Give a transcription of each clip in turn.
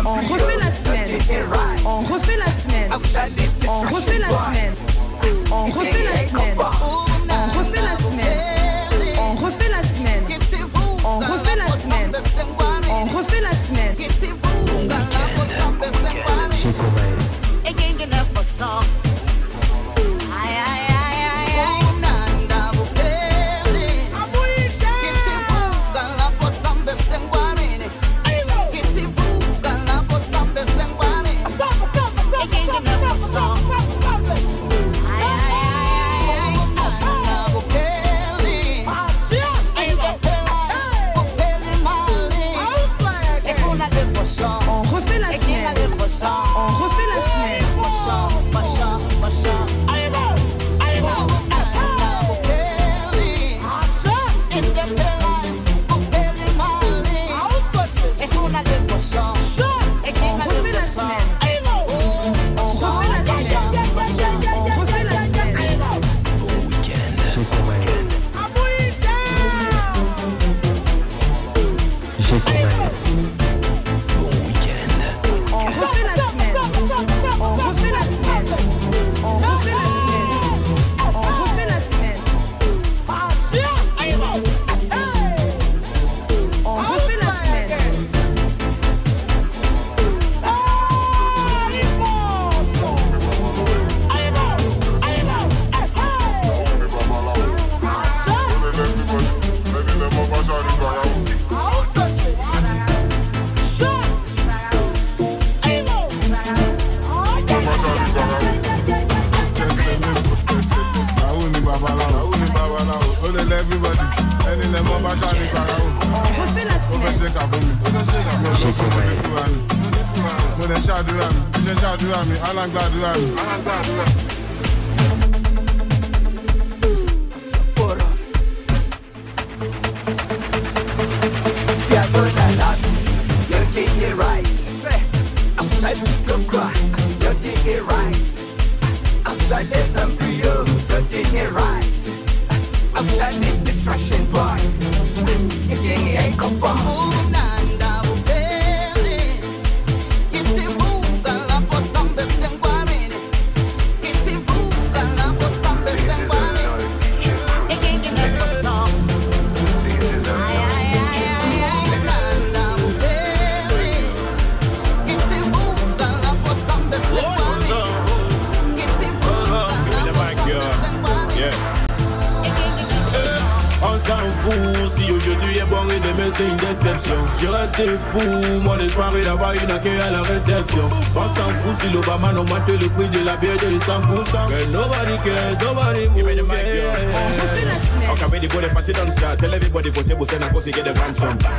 On refait la semaine. On refait la semaine. On refait la semaine. On refait la semaine. On refait la semaine. On refait la semaine. On refait la semaine. On refait la semaine. J'ai commencé. On refait la semaine. On refait la semaine.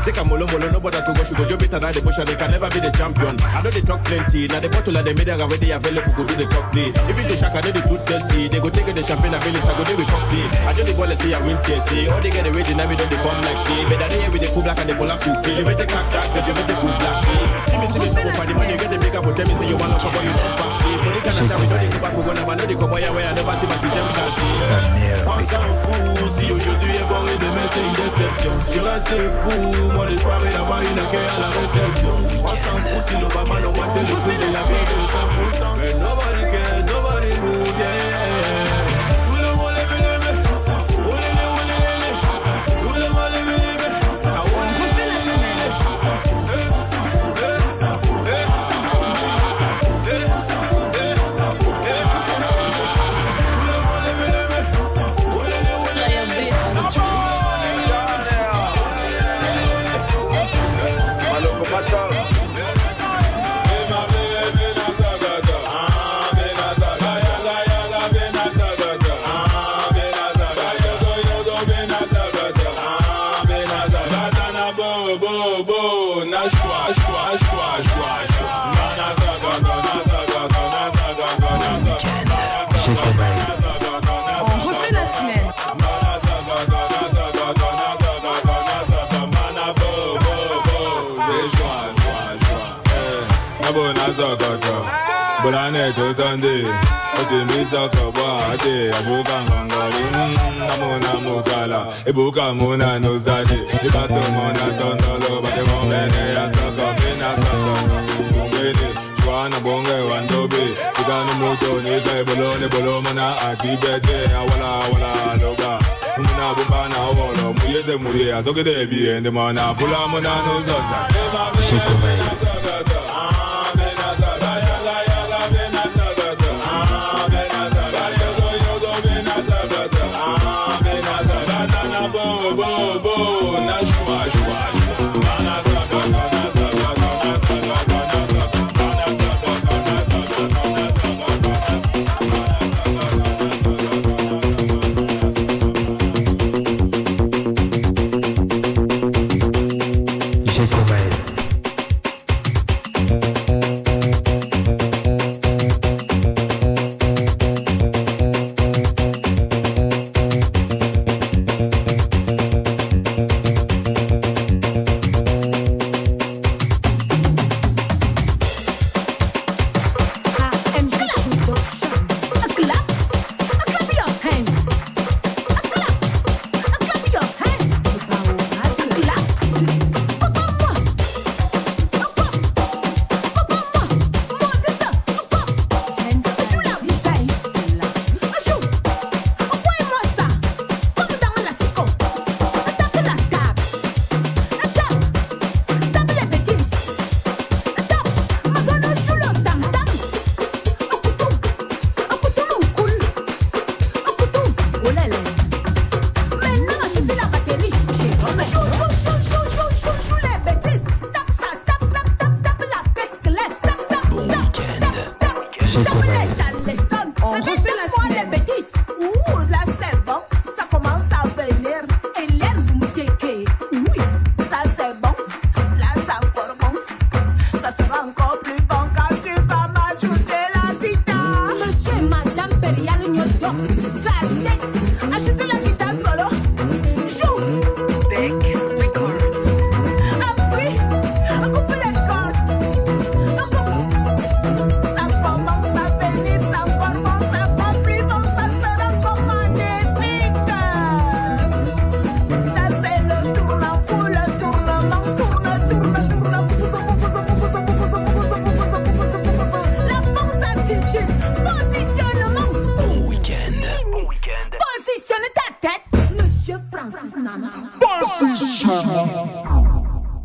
Take a molo, nobody to go, should go better than the bush, and they can never be the champion. I know they talk plenty, now the bottle and the media are already available, go do the top play. If it's the shack, I know the tooth testy, they go take the champagne and village, I go do the cocktail. I just the ball say I win TSC, all they get away, they never don't they come like me. But they with the cool black and the polar suit, you better cut that, you better cool black. See me, stop for the money, you get the bigger for tell me, say you want to cover, you don't back. For the kind of time we don't go back, we're gonna know the cowboy away, I never see my system chassis. On s'en fout, si aujourd'hui est bon et demain c'est une déception. Je reste debout, mon espoir est d'avoir une accueil à la réception. On s'en fout si l'Obama n'a pas le prix de la vie de 100%. Mais nobody cares, nobody move, yeah. Tout le monde est venu, mais on s'en fout. Tout le monde est venu, mais on s'en fout. On refait la semaine. On s'en fout, on s'en fout, on s'en fout, on s'en fout, on s'en fout, on s'en fout, on s'en fout. Tout le monde est venu, mais on s'en fout. On refait la semaine. Bulane tutande, otimisa kabate, abuka ngangari, namuna mukala, ibuka muna nuzadi, ibato muna tondolo, bade momene ya saka, bina saka. gani moto ne kai bolo mana akibete wala loga muna bana wolo muyeze muye azogede bi ende mana bula muna no zonda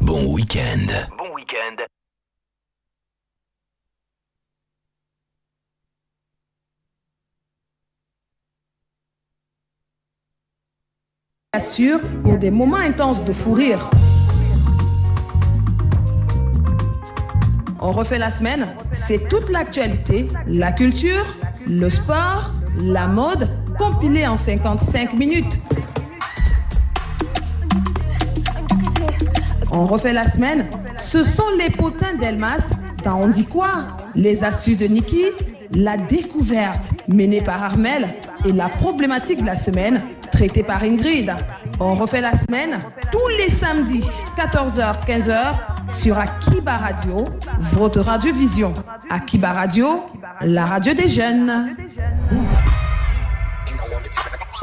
Bon week-end. Bon week-end. Assure pour des moments intenses de fou rire. On refait la semaine, c'est toute l'actualité, la culture, le sport, la mode, compilé en 55 minutes. On refait la semaine, ce sont les potins d'Elmas dans On dit quoi? Les astuces de Niki, la découverte menée par Armel et la problématique de la semaine traitée par Ingrid. On refait la semaine tous les samedis, 14h-15h sur Akiba Radio, votre radiovision. Akiba Radio, la radio des jeunes.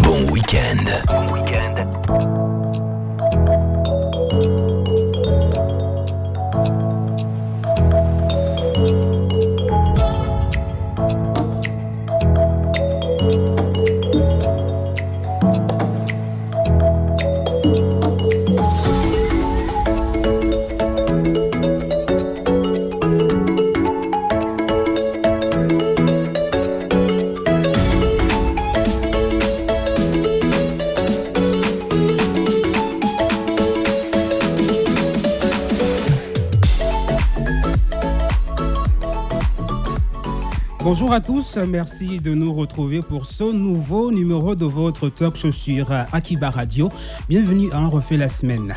Bon week-end. Bon week-end. Bonjour à tous, merci de nous retrouver pour ce nouveau numéro de votre talk show sur Akiba Radio. Bienvenue à On refait la semaine.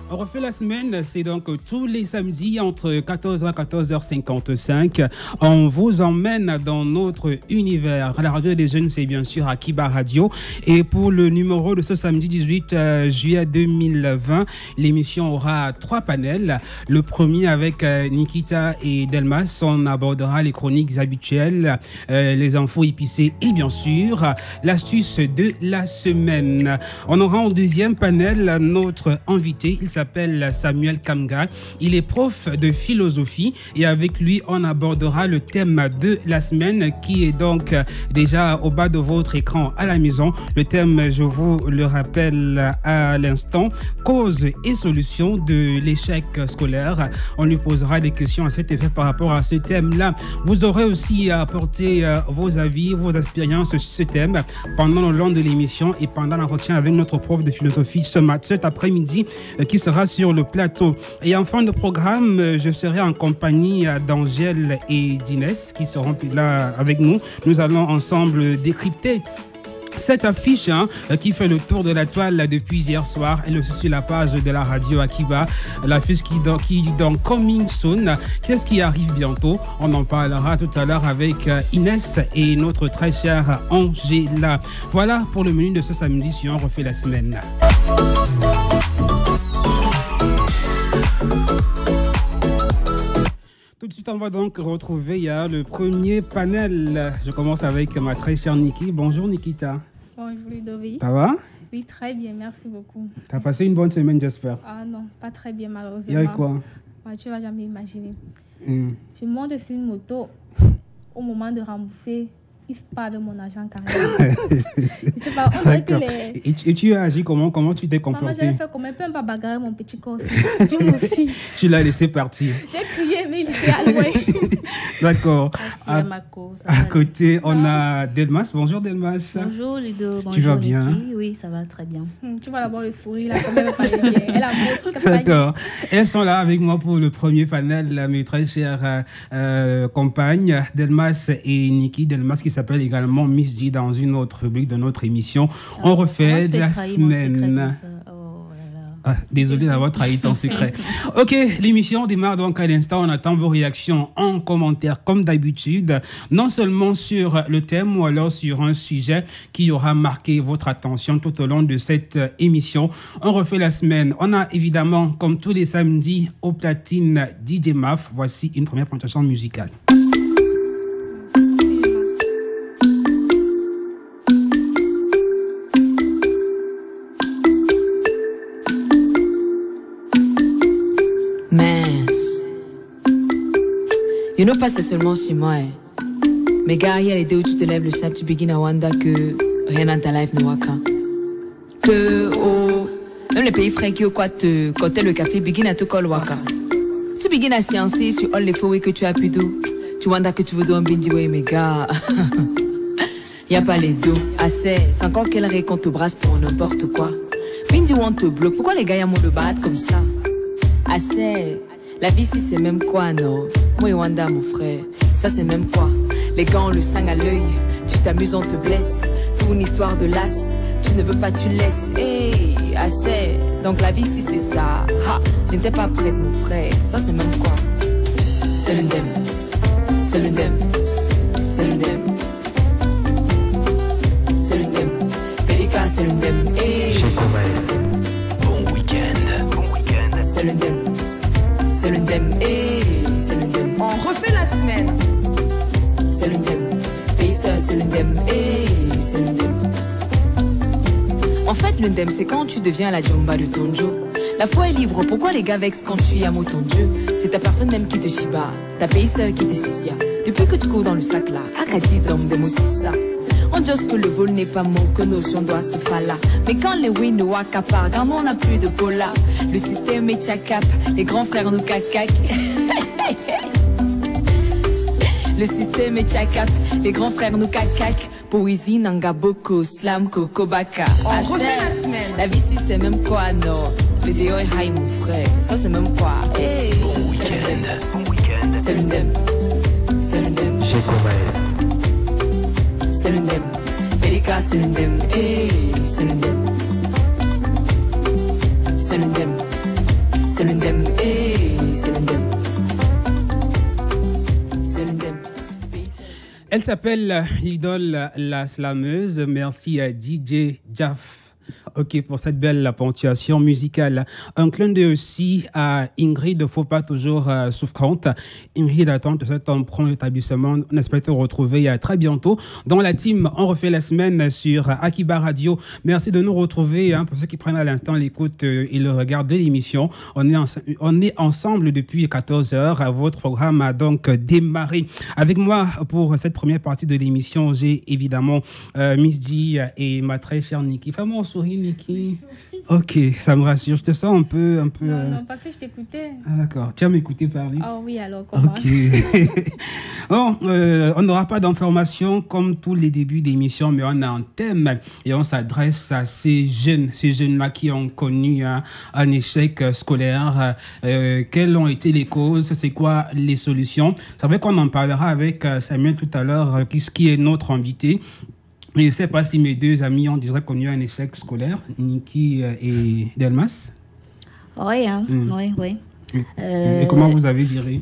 On refait la semaine, c'est donc tous les samedis entre 14h et 14h55. On vous emmène dans notre univers. La radio des jeunes, c'est bien sûr Akiba Radio. Et pour le numéro de ce samedi 18 juillet 2020, l'émission aura 3 panels. Le premier avec Nikita et Delmas, on abordera les chroniques habituelles, les infos épicées et bien sûr l'astuce de la semaine. On aura en deuxième panel notre invité, il s'appelle s'appelle Samuel Kamga. Il est prof de philosophie et avec lui, on abordera le thème de la semaine qui est donc déjà au bas de votre écran à la maison. Le thème, je vous le rappelle à l'instant, cause et solution de l'échec scolaire. On lui posera des questions à cet effet par rapport à ce thème-là. Vous aurez aussi apporté vos avis, vos expériences sur ce thème pendant le long de l'émission et pendant l'entretien avec notre prof de philosophie cet après-midi qui sera sur le plateau. Et en fin de programme, je serai en compagnie d'Angèle et d'Inès qui seront là avec nous. Nous allons ensemble décrypter cette affiche qui fait le tour de la toile depuis hier soir. Elle est aussi sur la page de la radio Akiba. L'affiche qui dit donc Coming Soon. Qu'est-ce qui arrive bientôt? On en parlera tout à l'heure avec Inès et notre très chère Angela. Voilà pour le menu de ce samedi sur On refait la semaine. Tout de suite, on va donc retrouver le premier panel. Je commence avec ma très chère Niki. Bonjour Nikita. Bonjour Ludovic. Ça va? Oui, très bien, merci beaucoup. T'as passé une bonne semaine, j'espère? Ah non, pas très bien malheureusement. Il y a quoi? Tu vas jamais imaginer. Je monte sur une moto au moment de rembourser. Il ne pas avec mon agent carrément. Je sais pas, on dirait que les... Et tu as agi comment? Comment tu t'es comporté? Maman, j'avais fait comment? Peut pas bagarrer mon petit corps aussi. Dis-moi aussi. Tu l'as laissé partir. J'ai crié, mais il était à loin. D'accord. À côté, on Ah. a Delmas. Bonjour Delmas. Bonjour Ludo. Bonjour, tu vas bien? Niki. Oui, ça va très bien. Tu vois d'abord le sourire là, quand même pas bien. Elle a beau. D'accord. Elles sont là avec moi pour le premier panel, mes très chères compagnes, Delmas et Niki. Delmas qui s'appelle également Miss G dans une autre rubrique de notre émission. On refait de la semaine. Désolé d'avoir trahi ton secret. Ok, l'émission démarre donc à l'instant. On attend vos réactions en commentaire comme d'habitude, non seulement sur le thème ou alors sur un sujet qui aura marqué votre attention tout au long de cette émission. On refait la semaine. On a évidemment, comme tous les samedis, au platine DJ Maf. Voici une première présentation musicale. You know pas c'est seulement 6 mois. Mais gars, il y a l'idée où tu te lèves le sable, tu begins à Wanda que rien dans ta life ne waka. Que même les pays frais qui au quoi te côté le café begin à te call waka. Tu begins à sciencer sur all les faux que tu as pu d'eau. Tu Wanda que tu veux dans bindi way mais gars. Y a pas les dos assez, c'est encore quelle raison qu'on te brasse pour n'importe quoi. Bindi on te bloque, pourquoi les gars y a mon de battre comme ça? Assez. La vie si c'est même quoi non? Moi et Wanda mon frère, ça c'est même quoi? Les gars ont le sang à l'œil, tu t'amuses on te blesse. Pour une histoire de las, tu ne veux pas tu laisses. Hey, assez. Donc la vie si c'est ça, ha, je n'étais pas prête mon frère, ça c'est même quoi? C'est l'undem, c'est l'undem, c'est l'undem, c'est l'undem, Pelika c'est l'undem. Hey, bon week-end. Bon week-end. c'est l'undem. C'est l'undem, c'est l'undem. On refait la semaine. C'est l'undem, c'est l'undem, c'est l'undem. En fait, l'undem, c'est quand tu deviens la jomba de ton Joe. La foi est libre, pourquoi les gars vexent quand tu y amo ton Dieu? C'est ta personne même qui te chiba, ta payseur qui te sissia. Depuis que tu cours dans le sac là, Akati d'homme de Moussissa. On dit que le vol n'est pas mot, que nos gens doivent se faire là. Mais quand les wins nous accaparent, quand on n'a plus de pola, le système est tchakap, les grands frères nous cacac. Le système est tchakap, les grands frères nous cacac. Poésie, nangaboko, slam, kokobaka. On refait la semaine. La vie si c'est même quoi, non? Le déo est high, mon frère, ça c'est même quoi? Hey, Bon week-end. Bon week-end. c'est l'undem, c'est l'undem. Chez Comaes. C'est l'undem, Pelika c'est l'undem, c'est l'undem. C'est l'undem, c'est l'undem, c'est l'undem. C'est l'undem. Elle s'appelle l'idole la slameuse. Merci à DJ Jaff. Ok, pour cette belle ponctuation musicale. Un clin d'œil aussi à Ingrid, faut pas toujours souffrante. Ingrid attend de cet emprunt d'établissement. On espère te retrouver très bientôt dans la team. On refait la semaine sur Akiba Radio. Merci de nous retrouver pour ceux qui prennent à l'instant l'écoute et le regard de l'émission. On est ensemble depuis 14h. Votre programme a donc démarré. Avec moi pour cette première partie de l'émission, j'ai évidemment Miss G et ma très chère Niki. Fais-moi un sourire, Niki. Ok, ça me rassure. Je te sens un peu... Non, parce que je t'écoutais. Ah, d'accord. Tu vas m'écouter parler. Ah oui, alors comment? Ok. Bon, on n'aura pas d'informations comme tous les débuts d'émission, mais on a un thème et on s'adresse à ces jeunes-là qui ont connu un échec scolaire. Quelles ont été les causes? C'est quoi les solutions? C'est vrai qu'on en parlera avec Samuel tout à l'heure, qui est notre invité. Je ne sais pas si mes deux amis ont déjà connu un échec scolaire, Niki et Delmas. Oui, oui. Et comment vous avez géré?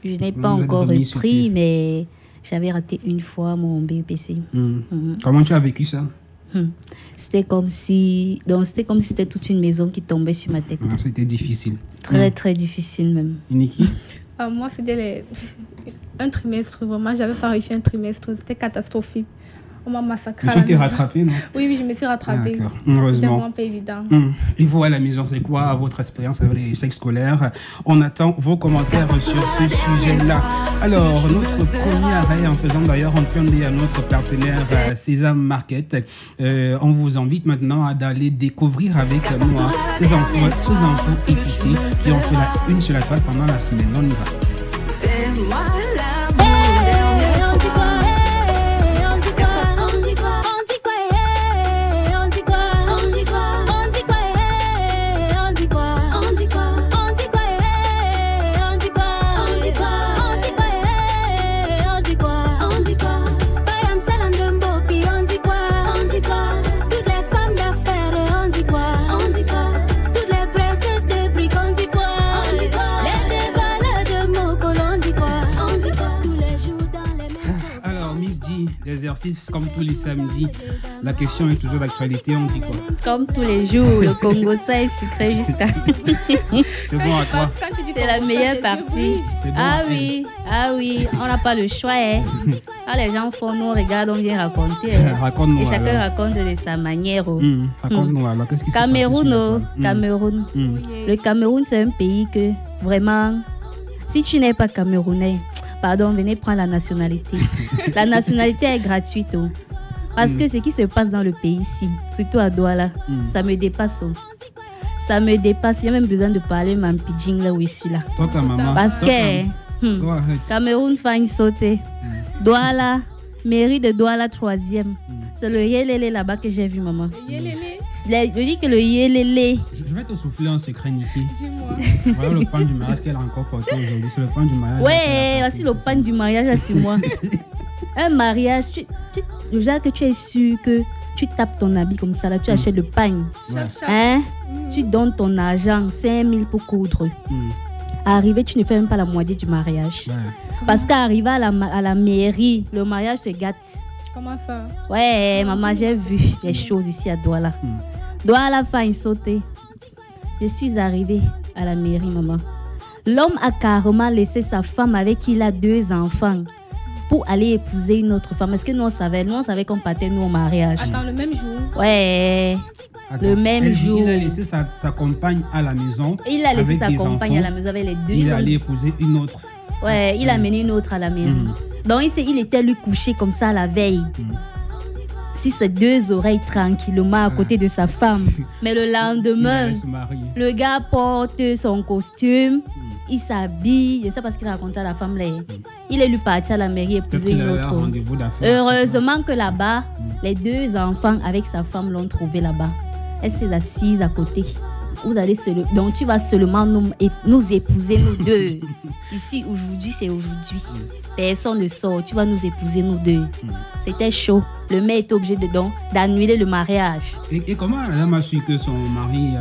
Je n'ai pas encore repris, mais j'avais raté une fois mon BEPC. Comment tu as vécu ça? C'était comme si c'était toute une maison qui tombait sur ma tête. Ah, c'était difficile. Très, très difficile même. Niki? Moi, c'était un trimestre, vraiment. J'avais pas réussi un trimestre. C'était catastrophique. On m'a massacré. Mais tu t'es rattrapée, non? Oui, je me suis rattrapée. D'accord, heureusement. C'était vraiment pas évident. Et vous, à la maison, c'est quoi votre expérience avec les échecs scolaires? On attend vos commentaires sur ce sujet-là. Alors, notre premier arrêt, en faisant d'ailleurs un clin d'œil à notre partenaire Sésame Market, on vous invite maintenant à d'aller découvrir avec nous ces enfants épicés qui ont fait la une sur la toile pendant la semaine. On y va. L'exercice, comme tous les samedis, la question est toujours d'actualité, on dit quoi? Comme tous les jours, le Congo, ça est sucré jusqu'à... C'est bon à toi? C'est la meilleure partie. Bon ah oui, on n'a pas le choix. Quand les gens font, nous on regarde, on vient raconter. Raconte-nous. Et chacun alors. raconte de sa manière. Raconte-nous alors, qu'est-ce qui s'est passé Cameroun. Le Cameroun, c'est un pays que vraiment, si tu n'es pas camerounais, pardon, venez prendre la nationalité. La nationalité est gratuite. Parce que ce qui se passe dans le pays ici, surtout à Douala, ça me dépasse. Ça me dépasse. Il y a même besoin de parler ma pidgin là où je suis là. Toi, ta maman. Parce que Cameroun fait sauter. Douala, mairie de Douala 3e. C'est le yélélé là-bas que j'ai vu, maman. Le yélélé? Je dis que le yélélé. Je vais te souffler un secret, Niki. Dis-moi. Voilà le pain du mariage qu'elle a encore porté aujourd'hui. C'est le pain du mariage. Ouais, voici le pain du mariage sur moi. Un mariage, le genre que tu es sûr que tu tapes ton habit comme ça, là, tu achètes le pain. Hein? Tu donnes ton argent, 5 000 pour coudre. Arrivé, tu ne fais même pas la moitié du mariage. Ouais. Parce qu'arrivé à la mairie, le mariage se gâte. Comment ça? Ouais, maman, j'ai vu les choses ici à Douala. Douala fait sauter. Je suis arrivée à la mairie, maman. L'homme a carrément laissé sa femme avec qui il a 2 enfants pour aller épouser une autre femme. Est-ce que nous on savait qu'on partait nous au mariage? Attends, le même jour? Ouais. Attends, le même jour. Il a laissé sa compagne à la maison. Il a laissé sa compagne à la maison avec les 2. Il est allé épouser une autre. Ouais, il a mené une autre à la mairie. Donc il était lui couché comme ça la veille. Sur ses 2 oreilles tranquillement à côté de sa femme. Mais le lendemain, le gars porte son costume, il s'habille, c'est parce qu'il a raconté à la femme là. Il est lui parti à la mairie épouser une autre. Heureusement que là-bas, les 2 enfants avec sa femme l'ont trouvé là-bas. Elle s'est assise à côté. Donc tu vas seulement nous épouser nous 2. Ici aujourd'hui c'est aujourd'hui. Personne ne sort, tu vas nous épouser nous 2. C'était chaud. Le maire était obligé d'annuler le mariage. Et comment la dame a su que son mari...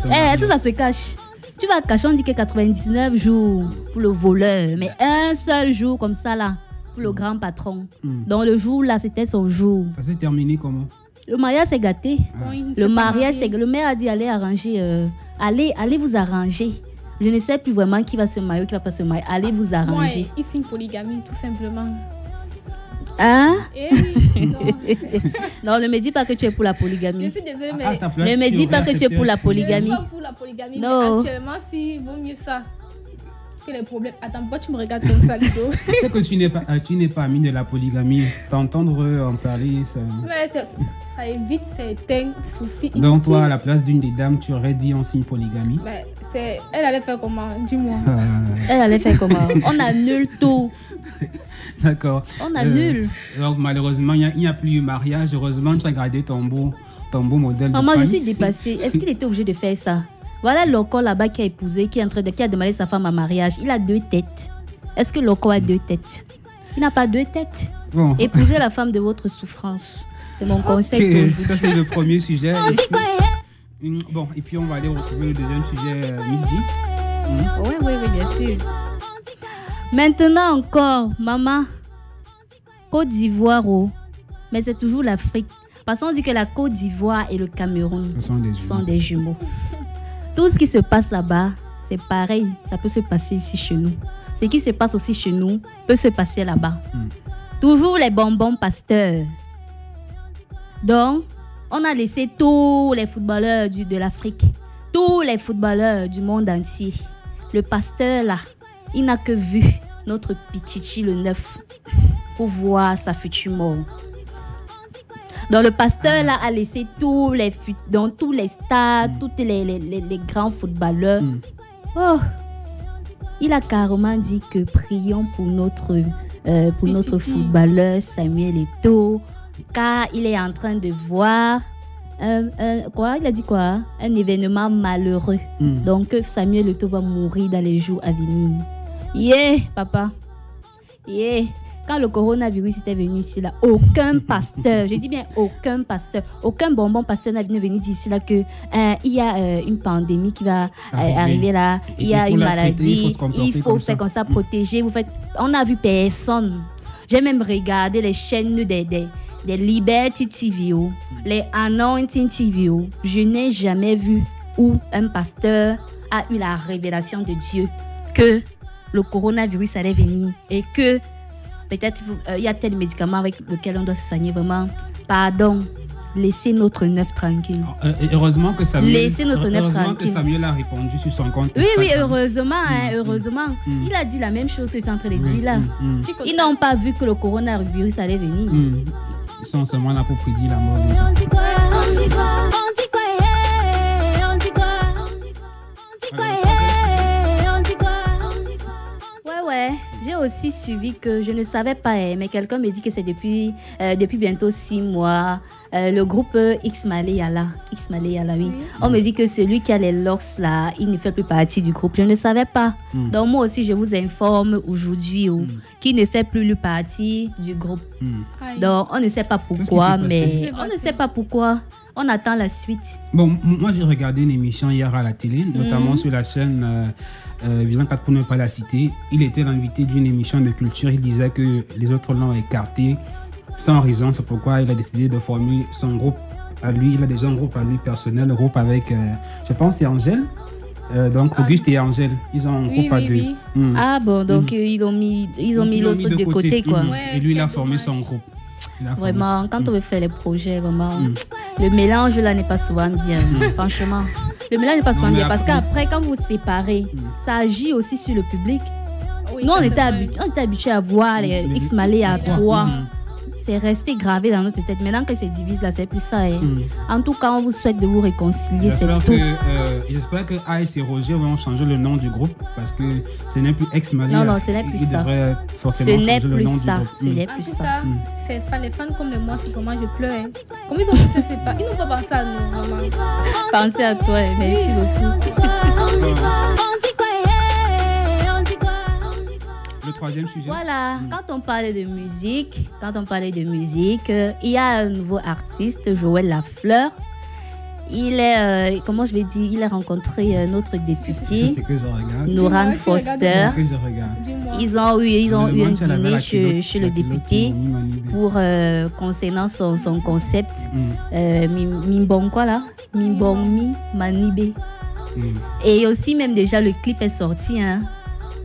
ça se cache. Tu vas cacher, on dit que 99 jours pour le voleur, mais un seul jour comme ça là, pour le grand patron. Donc le jour là, c'était son jour. Ça s'est terminé comment? Le mariage, c'est gâté. Bon, il ne Le s'est pas mariage, marié. c'est... Le maire a dit, allez arranger. Allez vous arranger. Je ne sais plus vraiment qui va se marier ou qui va pas se marier. Allez vous Moi, arranger. il signe polygamie, tout simplement. Hein? Et non, Non, ne me dis pas que tu es pour la je polygamie. suis désolée, mais Ne me dis pas que tu es pour la je ne polygamie. suis pas pour la polygamie. Non. Mais actuellement, si vaut mieux ça que les problèmes. Attends, pourquoi tu me regardes comme ça, Ludo? Je sais que tu n'es pas ami de la polygamie. T'entendre en parler, ça... Mais ça évite certains soucis. Donc toi, à inutiles. la place d'une des dames, tu aurais dit on signe polygamie. Mais elle allait faire comment? Dis-moi. Elle allait faire comment? On annule tout. D'accord. On annule. Donc malheureusement, il n'y a plus eu mariage. Heureusement, tu as gardé ton beau modèle de Maman, je femme. suis dépassée. Est-ce qu'il était obligé de faire ça? Voilà Loco là-bas qui a épousé, qui a demandé sa femme en mariage. Il a 2 têtes. Est-ce que Loco a 2 têtes? Il n'a pas 2 têtes. Bon. Épousez la femme de votre souffrance. C'est mon conseil Ok, pour vous. ça c'est le premier sujet. Bon, et puis on va aller retrouver le deuxième sujet, Miss G. Oui, bien sûr. Maintenant encore, maman, Côte d'Ivoire, mais c'est toujours l'Afrique. Parce qu'on dit que la Côte d'Ivoire et le Cameroun sont des jumeaux. Tout ce qui se passe là-bas, c'est pareil. Ça peut se passer ici chez nous. Ce qui se passe aussi chez nous peut se passer là-bas. Toujours les bonbons pasteurs. Donc, on a laissé tous les footballeurs de l'Afrique, tous les footballeurs du monde entier. Le pasteur là, il n'a que vu notre Pichichi le 9 pour voir sa future mort. Donc le pasteur là a laissé tous les stars, tous les grands footballeurs. Oh, il a carrément dit que prions pour notre footballeur Samuel Eto'o, car il est en train de voir il a dit quoi? Un événement malheureux. Donc Samuel Eto'o va mourir dans les jours à venir. Papa. Quand le coronavirus était venu ici, là, aucun pasteur, je dis bien aucun pasteur, aucun bonbon pasteur n'est venu dire ici là que il y a une pandémie qui va arriver là, il y a une maladie, il faut faire comme ça, protéger. On n'a vu personne. J'ai même regardé les chaînes des Liberty TV, les Anointing TV. Je n'ai jamais vu où un pasteur a eu la révélation de Dieu que le coronavirus allait venir et que peut-être il y a tel médicament avec lequel on doit se soigner. Vraiment, pardon, laissez notre neuf tranquille. Heureusement que Samuel, tranquille. Samuel a répondu sur son compte. Oui, heureusement. Il a dit la même chose que je suis en train de dire là. Ils n'ont pas vu que le coronavirus allait venir. Ils sont seulement là pour prédire la mort des gens. Ouais. J'ai aussi suivi que je ne savais pas, mais quelqu'un me dit que c'est depuis bientôt 6 mois. Le groupe X-Malé Yala, oui. On me dit que celui qui a les locks là, il ne fait plus partie du groupe. Je ne savais pas. Donc moi aussi, je vous informe aujourd'hui qu'il ne fait plus partie du groupe. Donc on ne sait pas pourquoi, mais on ne sait pas pourquoi. On attend la suite. Bon, moi j'ai regardé une émission hier à la télé, notamment sur la chaîne Vilain 4 pour ne pas la citer. Il était l'invité d'une émission de culture. Il disait que les autres l'ont écarté sans raison. C'est pourquoi il a décidé de former son groupe à lui. Il a déjà un groupe à lui personnel, un groupe avec, je pense, c'est Angèle. Donc Auguste et Angèle, ils ont un groupe à deux. Ah bon, donc ils ont mis l'autre de côté quoi. Et lui, il a formé son groupe. Vraiment, quand on veut faire les projets, vraiment, le mélange là n'est pas souvent bien, franchement. Le mélange n'est pas souvent bien parce qu'après, quand vous séparez, ça agit aussi sur le public. Oui, nous, on était habitués à voir les X-Malé à 3. C'est resté gravé dans notre tête. Maintenant que c'est divise là, c'est plus ça. En tout cas, on vous souhaite de vous réconcilier, c'est tout. J'espère que Ice et Roger vont changer le nom du groupe parce que ce n'est plus X-Malé. Non, ce n'est plus ça. Ce n'est plus ça. Ce n'est plus ça. Les fans comme moi, c'est comment je pleure. Comment ils ont pensé c'est pas. Ils n'ont pas pensé à nous, vraiment. Pensez à toi, merci beaucoup. Le troisième sujet. Voilà, quand on parlait de musique, il y a un nouveau artiste, Joël Lafleur. Il est, comment je vais dire, il a rencontré notre député, Noran Foster. Ils ont eu un dîner chez le député pour concernant son concept Mimbong quoi là, Mimbong Mi Manibe. Et aussi même déjà le clip est sorti, hein.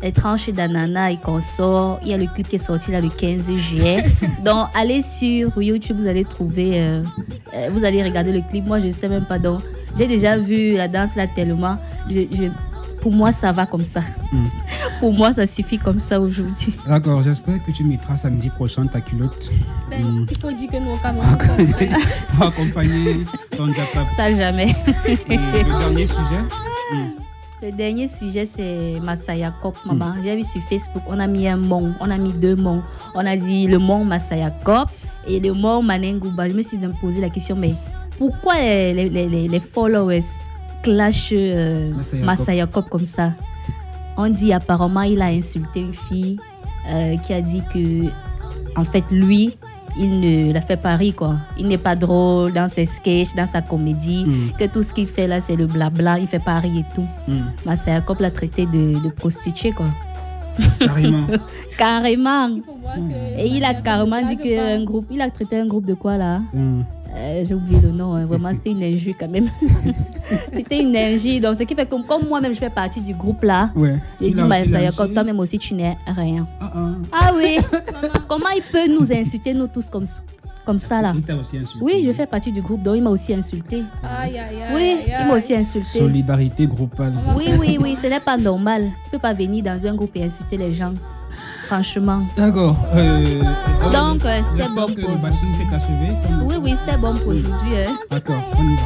Les tranches d'ananas et consorts. Il y a le clip qui est sorti là le 15 juillet. Donc allez sur YouTube, vous allez trouver, vous allez regarder le clip. Moi je sais même pas, donc j'ai déjà vu la danse là tellement. Pour moi ça va comme ça. Pour moi ça suffit comme ça aujourd'hui. D'accord, j'espère que tu mettras samedi prochain ta culotte. Il faut dire que nous on va accompagner ton Japap. Ça jamais. Et le dernier sujet. Le dernier sujet, c'est Masaya Kop, maman. J'ai vu sur Facebook, on a mis un mont, on a mis 2 monts. On a dit le mont Masaya Kop et le mont Manengouba. Je me suis posé la question, mais pourquoi les followers clashent Masaya Kop comme ça? On dit apparemment, il a insulté une fille qui a dit que, en fait, lui, il ne la fait pas rire, quoi. Il n'est pas drôle dans ses sketchs, dans sa comédie, que tout ce qu'il fait là, c'est le blabla, il fait pas rire et tout. Masaya Kop l'a traité de prostituée, quoi. Carrément. Carrément. Et il a carrément dit qu'un groupe, il a traité un groupe de quoi là? J'ai oublié le nom, hein. Vraiment c'était une injure quand même. C'était une injure, donc ce qui fait que comme moi-même je fais partie du groupe là, j'ai dit Masaya Kop, toi-même aussi tu n'es rien. Ah oui. Comment il peut nous insulter nous tous comme ça là? Il t'a aussi insulté. Oui, je fais partie du groupe, donc il m'a aussi insulté. Oui, il m'a aussi insulté. Solidarité groupale. Oui, ce n'est pas normal. Il ne peut pas venir dans un groupe et insulter les gens. Franchement. D'accord. Donc, c'était bon pour vous. Oui, c'était bon pour aujourd'hui. Hein. D'accord, on y va.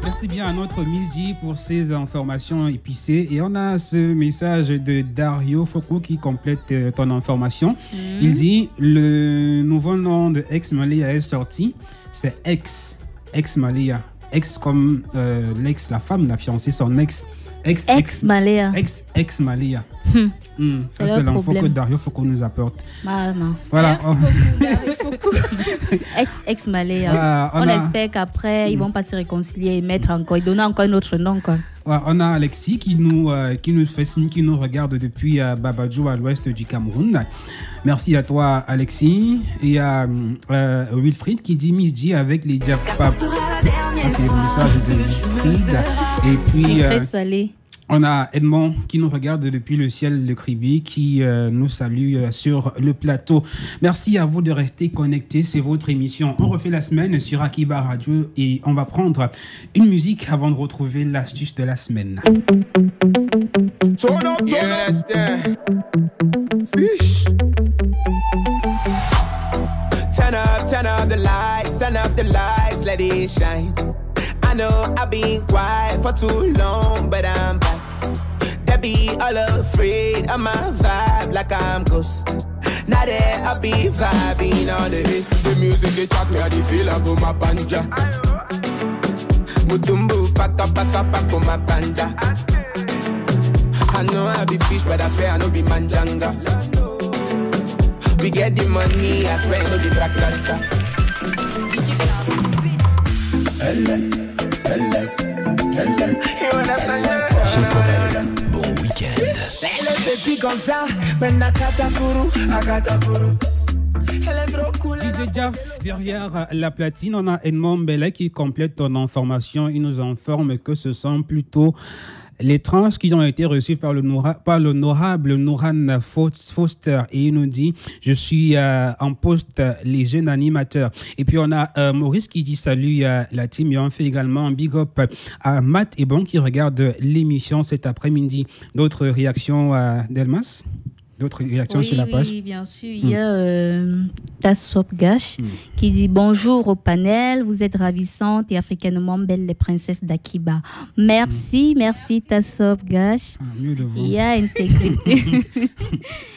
Merci bien à notre Miss G pour ces informations épicées. Et on a ce message de Dario Foko qui complète ton information. Il dit, le nouveau nom de Ex-Malia est sorti. C'est Ex-Malia. Ex comme l'ex, la femme, la fiancée, son ex. Ex-Malia. Ex-Malia. Ça, c'est l'info que Dario Foko nous apporte. Maman. Voilà. Merci beaucoup, Ex-Malia. On espère qu'après, ils vont pas se réconcilier et mettre encore, donner encore un autre nom, quoi. On a Alexis qui nous fait signe, qui nous regarde depuis Babadjou à l'ouest du Cameroun. Merci à toi, Alexis. Et il y a Wilfried qui dit Miss G avec les Japap. Ça, c'est le message de Wilfried. Et puis, très salé. On a Edmond qui nous regarde depuis le ciel de Kribi, qui nous salue sur le plateau. Merci à vous de rester connectés. C'est votre émission. On refait la semaine sur Akiba Radio et on va prendre une musique avant de retrouver l'astuce de la semaine. Turn up, Fish. Turn up the lights, let it shine. I know I've been quiet for too long, but I'm back. They be all afraid of my vibe like I'm ghost. Now that I be vibing on this. The music they talk me, I the feel of my banja. Mutumbu pack up for my banja. I know I be fish, but I swear I know be manjanga. We get the money, I swear I know the brakanta. Bon week-end. DJ Jaff derrière la platine, on a Edmond Bellet qui complète ton information. Il nous informe que ce sont plutôt les tranches qui ont été reçues par l'honorable Noran Foster, et il nous dit je suis en poste les jeunes animateurs. Et puis on a Maurice qui dit salut à la team, et on fait également un big up à Matt et Bon qui regarde l'émission cet après-midi. D'autres réactions d'Elmas? D'autres réactions sur la page? Oui, bien sûr. Il y a Tassop Gash qui dit bonjour au panel, vous êtes ravissantes et africainement belles les princesses d'Akiba. Merci, merci Tassop Gash. Il y a Intégritude.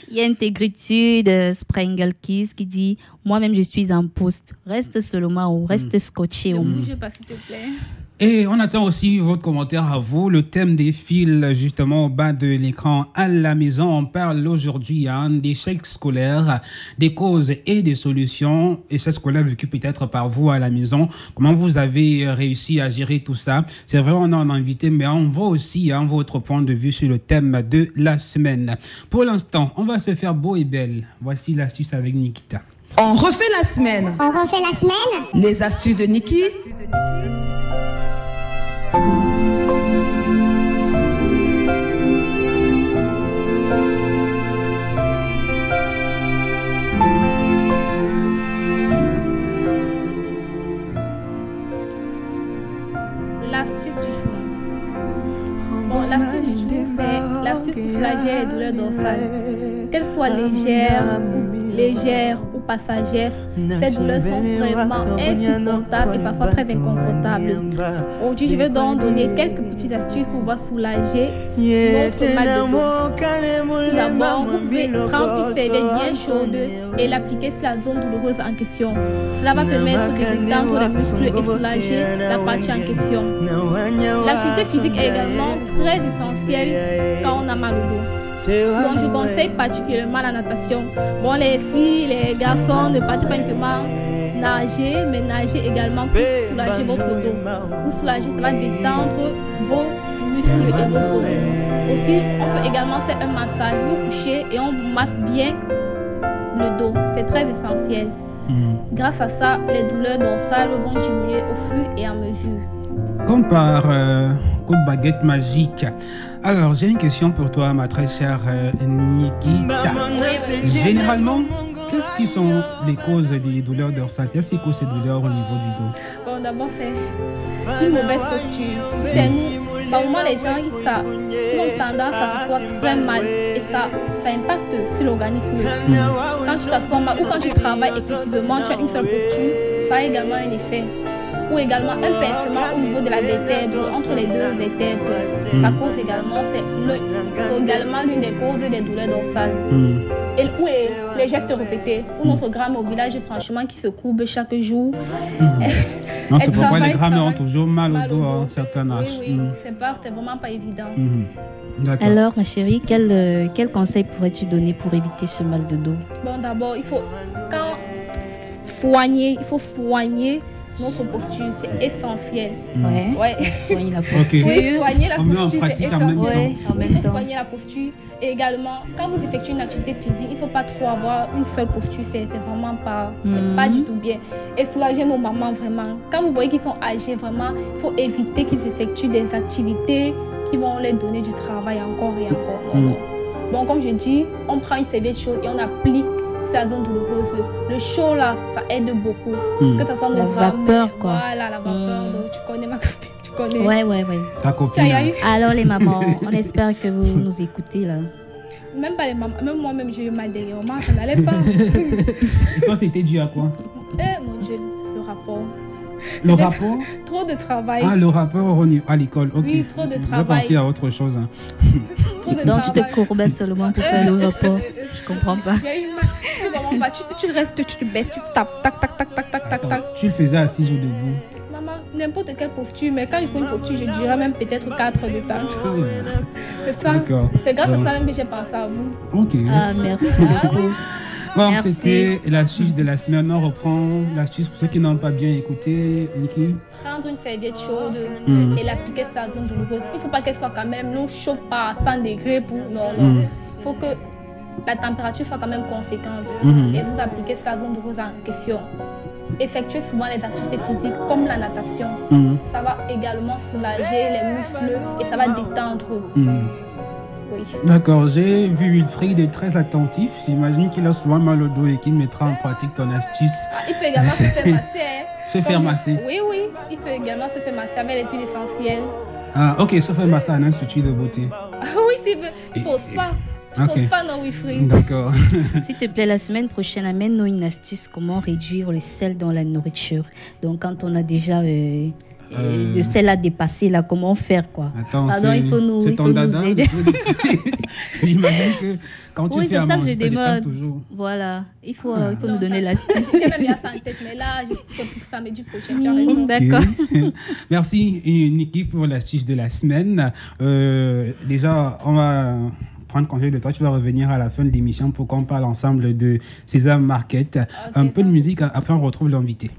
Il y a Intégritude Sprangle Kiss qui dit moi-même je suis en poste. Reste seulement ou reste scotché. Ne bouge pas s'il te plaît. Et on attend aussi votre commentaire à vous. Le thème défile justement au bas de l'écran à la maison. On parle aujourd'hui d'échecs scolaires, des causes et des solutions. Échecs scolaires vécus peut-être par vous à la maison. Comment vous avez réussi à gérer tout ça? C'est vrai, on a un invité, mais on voit aussi votre point de vue sur le thème de la semaine. Pour l'instant, on va se faire beau et belle. Voici l'astuce avec Nikita. On refait la semaine. On refait la semaine. Les astuces de Niki. L'astuce du jour. Bon, l'astuce du jour, c'est l'astuce pour soulager les douleurs dorsales. Qu'elles soient légères ou passagères, ces douleurs sont vraiment insupportables et parfois très inconfortables. Aujourd'hui, je vais donc donner quelques petites astuces pour pouvoir soulager notre mal de dos. Tout d'abord, vous pouvez prendre une serviette bien chaude et l'appliquer sur la zone douloureuse en question. Cela va permettre de détendre les muscles et soulager la partie en question. L'activité physique est également très essentielle quand on a mal au dos. Donc, je conseille particulièrement la natation. Bon, les filles, les garçons, ne partez pas uniquement nager, mais nager également pour soulager votre dos. Pour soulager, ça va détendre vos muscles et vos os. Aussi, on peut également faire un massage. Vous couchez et on vous masse bien le dos. C'est très essentiel. Grâce à ça, les douleurs dorsales vont diminuer au fur et à mesure. Comme par coup de baguette magique. Alors, j'ai une question pour toi, ma très chère Nikita. Généralement, qu'est-ce qui sont les causes des douleurs dorsales? Qu'est-ce qui cause ces douleurs au niveau du dos? Bon, d'abord, c'est une mauvaise posture. C'est nous. Par moment, les gens, ils ont tendance à s'asseoir très mal et ça impacte sur l'organisme. Quand tu t'assois mal ou quand tu travailles excessivement, tu as une seule posture, ça a également un effet. Ou également un pincement au niveau de la vertèbre, entre les deux vertèbres. Ça cause également, c'est également l'une des causes des douleurs dorsales. Ou les gestes répétés, ou notre gramme au village, franchement, qui se courbe chaque jour. Non, c'est pourquoi les grammes ont toujours mal au dos à un certain âge. Oui, c'est vraiment pas évident. Alors, ma chérie, quel conseil pourrais-tu donner pour éviter ce mal de dos? Bon, d'abord, il faut soigner notre posture, c'est essentiel. Soigner la posture. Oui, soigner la posture, c'est essentiel. Il faut soigner la posture. Et également, quand vous effectuez une activité physique, il ne faut pas trop avoir une seule posture. C'est vraiment pas, pas du tout bien. Et soulager nos mamans, vraiment. Quand vous voyez qu'ils sont âgés, vraiment, il faut éviter qu'ils effectuent des activités qui vont leur donner du travail encore et encore. Bon, comme je dis, on prend une serviette chaude et on applique la zone douloureuse. Le chaud là, ça aide beaucoup. Que ce soit la vapeur, quoi. Voilà, la vapeur. Donc, tu connais ma copine, tu connais. Ouais. Ta copine. Alors les mamans, on espère que vous nous écoutez là. Même pas les mamans, même moi-même j'ai eu mal dernièrement, ça n'allait pas. Toi, c'était dû à quoi? Mon Dieu, le rapport. Le rapport? Trop de travail. Ah, le rapport à l'école, ok. Oui, trop de travail. Je vais penser à autre chose. Donc tu te courbais seulement pour faire le rapport. Je comprends pas. Tu restes, tu te baisses, tu tapes, tac. Tu le faisais assis ou debout? Maman, n'importe quelle posture, mais quand je prends une posture, je dirais même peut-être 4 heures de temps. C'est ça. D'accord. C'est grâce à ça même que j'ai pensé à vous. Ok. Ah, merci beaucoup. Bon, c'était l'astuce de la semaine. On reprend l'astuce pour ceux qui n'ont pas bien écouté. Niki? Prendre une serviette chaude et l'appliquer sur la zone douloureuse. Il ne faut pas qu'elle soit quand même, l'eau chauffe pas à 100 degrés pour... Non. Il faut que la température soit quand même conséquente. Et vous appliquez sur la zone douloureuse en question. Effectuez souvent les activités physiques comme la natation. Ça va également soulager les muscles et ça va détendre. Oui. D'accord, j'ai vu Wilfried très attentif. J'imagine qu'il a souvent mal au dos et qu'il mettra en pratique ton astuce. Il peut également se faire masser. Se faire masser? Oui, il peut également se faire masser avec les huiles essentielles. Ah, ok, se faire masser à un institut de beauté. Oui, s'il veut. Il ne pose pas. Tu ne poses pas, non, Wilfried. D'accord. S'il te plaît, la semaine prochaine, amène-nous une astuce comment réduire le sel dans la nourriture. Donc, quand on a déjà le sel à dépasser, là, comment faire, quoi? Attends, pardon, il faut nous aider. J'imagine que quand tu Oui, fais c'est à pour ça que manger, je ça dépasse demande. toujours. Voilà, il faut nous donner l'astuce. J'ai même bien ça en tête, mais là, c'est pour samedi prochain. Tu as raison. D'accord. Merci, Niki, pour l'astuce de la semaine. Déjà, on va prendre congé de toi. Tu vas revenir à la fin de l'émission pour qu'on parle ensemble de Sésame Market. Okay, un peu de musique, après on retrouve l'invité.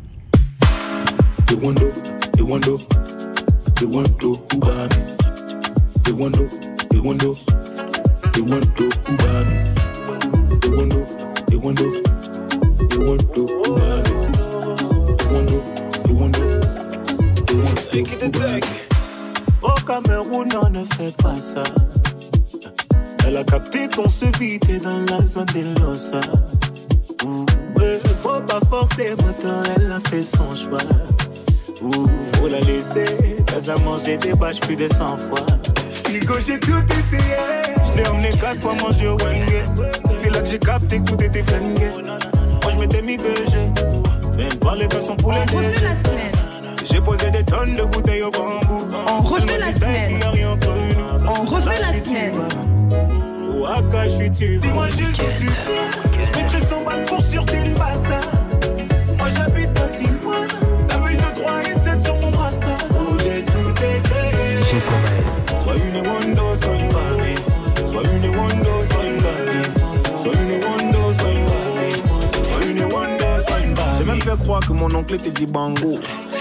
Au Cameroun, on ne fait pas ça. Elle a capté qu'on se vide dans la zone des Losa. Ouais, faut pas forcer, moteur, elle a fait son choix. Faut la laisser, t'as déjà mangé des bâches plus de 100 fois. Nico, j'ai tout essayé. Je l'ai emmené 4 fois manger au Wenge. C'est là que j'ai capté que tout était flingué. Moi, je m'étais mis BG. Même pas les gars sont pour les refait la semaine. J'ai posé des tonnes de bouteilles au bambou. On refait la semaine. On refait la semaine. Waka, je suis tu. Dis-moi juste que tu fais. Je mettrai 100 balles pour sûreté de ça. Moi, j'habite à 6 mois. T'as vu de 3 et 7 sur mon brassard. Oh, j'ai tout essayé. J'ai commencé. Soit une Wando, soit une Barbie. Soit une Wando, soit une Barbie. Soit une Wando, soit une Barbie. Soit une Wando, soit une Barbie. J'ai même fait croire que mon oncle était dit bango.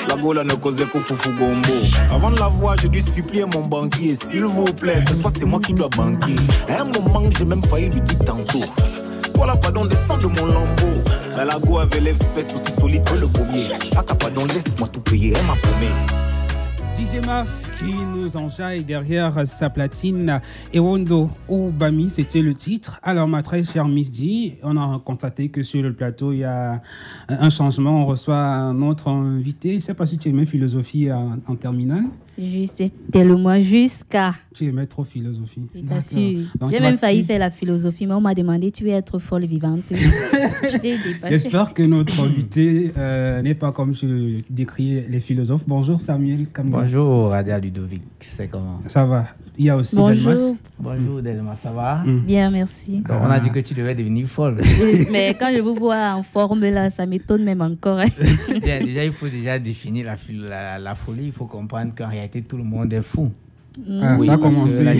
La gola ne causait qu'au foufou gombo. Avant de la voir, j'ai dû supplier mon banquier. S'il vous plaît, cette fois c'est moi qui dois banquer. À un moment, j'ai même failli lui dire tantôt. Voilà, pardon, descends de mon lambeau. Mais la go avait les fesses aussi solides que le pommier. Aka, pardon, laisse-moi tout payer, elle m'a promis. DJ Maf qui nous enjaille derrière sa platine. Ewondo Obami, c'était le titre. Alors, ma très chère Miss G, on a constaté que sur le plateau, il y a un changement. On reçoit un autre invité. Je ne sais pas si tu aimais philosophie en terminale. Juste, tellement jusqu'à. Tu aimais trop philosophie. Je t'assure. J'ai même failli faire la philosophie, mais on m'a demandé, tu veux être folle vivante. Je t'ai dépassé. J'espère que notre invité n'est pas comme je décris les philosophes. Bonjour Samuel Kamga. Bonjour Radia Ludovic, c'est comment? Ça va. Il y a aussi Bonjour. Delmas. Bonjour Delmas, ça va? Bien, merci. Donc, on a dit que tu devais devenir folle. Mais quand je vous vois en forme là, ça m'étonne même encore. Bien, déjà, il faut déjà définir la folie. Il faut comprendre qu'en réalité, tout le monde est fou. Oui, ça a commencé. La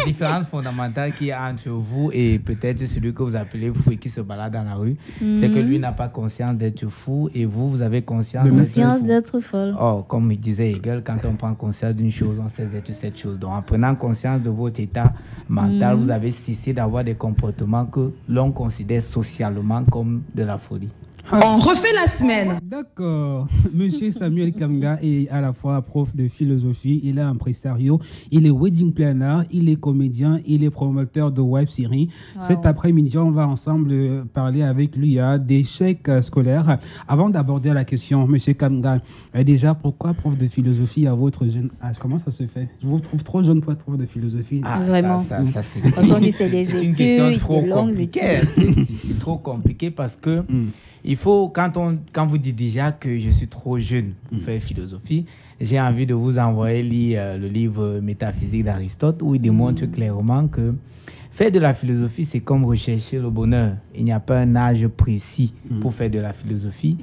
différence fondamentale qu'il y a entre vous et peut-être celui que vous appelez fou et qui se balade dans la rue, c'est que lui n'a pas conscience d'être fou et vous avez conscience d'être folle. Oh, comme il disait Hegel, quand on prend conscience d'une chose, on sait d'être cette chose. Donc en prenant conscience de votre état mental, vous avez cessé d'avoir des comportements que l'on considère socialement comme de la folie. On refait la semaine. D'accord. Monsieur Samuel Kamga est à la fois prof de philosophie, il est impresario, il est wedding planner, il est comédien, il est promoteur de web série. Wow. Cet après-midi, on va ensemble parler avec lui d'échecs scolaires. Avant d'aborder la question, Monsieur Kamga, déjà, pourquoi prof de philosophie à votre jeune âge? Comment ça se fait? Je vous trouve trop jeune pour être prof de philosophie. Ah, vraiment. C'est une question trop compliquée. C'est trop compliqué parce que il faut, quand vous dites déjà que je suis trop jeune pour faire philosophie, j'ai envie de vous envoyer lire le livre Métaphysique d'Aristote où il démontre clairement que faire de la philosophie, c'est comme rechercher le bonheur. Il n'y a pas un âge précis pour faire de la philosophie.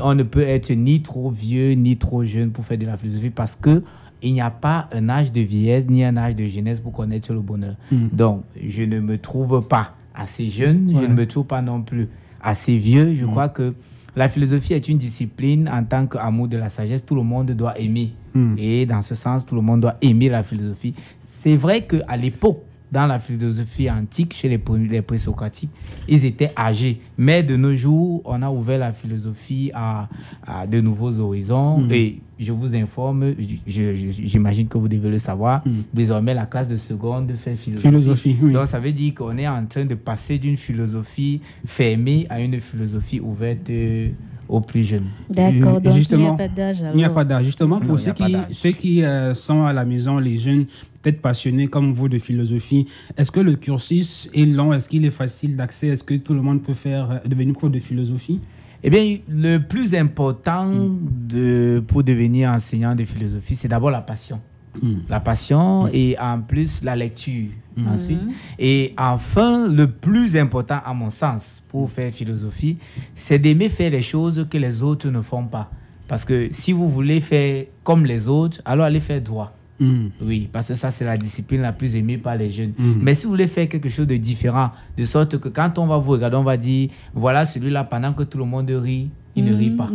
On ne peut être ni trop vieux ni trop jeune pour faire de la philosophie parce que il n'y a pas un âge de vieillesse ni un âge de jeunesse pour connaître le bonheur. Donc, je ne me trouve pas assez jeune, je ne me trouve pas non plus assez vieux. Je crois que la philosophie est une discipline en tant qu'amour de la sagesse. Tout le monde doit aimer. Et dans ce sens, tout le monde doit aimer la philosophie. C'est vrai qu'à l'époque, dans la philosophie antique, chez les présocratiques, ils étaient âgés. Mais de nos jours, on a ouvert la philosophie à de nouveaux horizons. Et je vous informe, j'imagine que vous devez le savoir, désormais la classe de seconde fait philosophie. Donc ça veut dire qu'on est en train de passer d'une philosophie fermée à une philosophie ouverte aux plus jeunes. D'accord, donc il n'y a pas d'âge. Il n'y a pas d'âge. Justement, pour ceux qui sont à la maison, les jeunes, peut-être passionnés comme vous de philosophie, est-ce que le cursus est long? Est-ce qu'il est facile d'accès? Est-ce que tout le monde peut devenir prof de philosophie? Eh bien, le plus important pour devenir enseignant de philosophie, c'est d'abord la passion. La passion et en plus la lecture. Ensuite. Et enfin, le plus important à mon sens pour faire philosophie, c'est d'aimer faire les choses que les autres ne font pas. Parce que si vous voulez faire comme les autres, alors allez faire droit. Oui, parce que ça, c'est la discipline la plus aimée par les jeunes. Mais si vous voulez faire quelque chose de différent, de sorte que quand on va vous regarder, on va dire, voilà celui-là, pendant que tout le monde rit, il ne rit pas.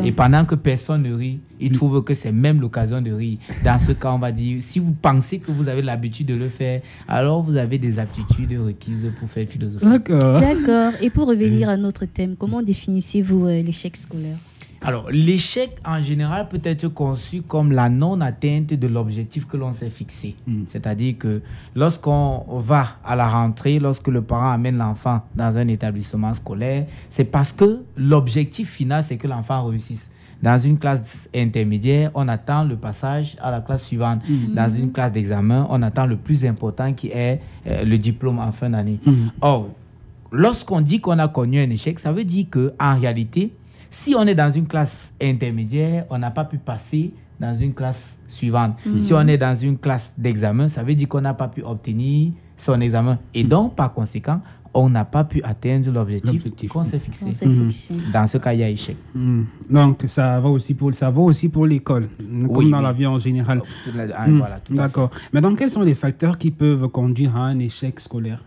Et pendant que personne ne rit, il trouve que c'est même l'occasion de rire. Dans ce cas, on va dire, si vous pensez que vous avez l'habitude de le faire, alors vous avez des aptitudes requises pour faire philosophie. D'accord. Et pour revenir à notre thème, comment définissez-vous l'échec scolaire? Alors, l'échec, en général, peut être conçu comme la non-atteinte de l'objectif que l'on s'est fixé. C'est-à-dire que lorsqu'on va à la rentrée, lorsque le parent amène l'enfant dans un établissement scolaire, c'est parce que l'objectif final, c'est que l'enfant réussisse. Dans une classe intermédiaire, on attend le passage à la classe suivante. Dans une classe d'examen, on attend le plus important qui est le diplôme en fin d'année. Or, lorsqu'on dit qu'on a connu un échec, ça veut dire qu'en réalité, si on est dans une classe intermédiaire, on n'a pas pu passer dans une classe suivante. Si on est dans une classe d'examen, ça veut dire qu'on n'a pas pu obtenir son examen. Et donc, par conséquent, on n'a pas pu atteindre l'objectif qu'on s'est fixé. Dans ce cas, il y a échec. Donc, ça va aussi pour l'école, comme dans la vie en général. Voilà, d'accord. Mais donc, quels sont les facteurs qui peuvent conduire à un échec scolaire?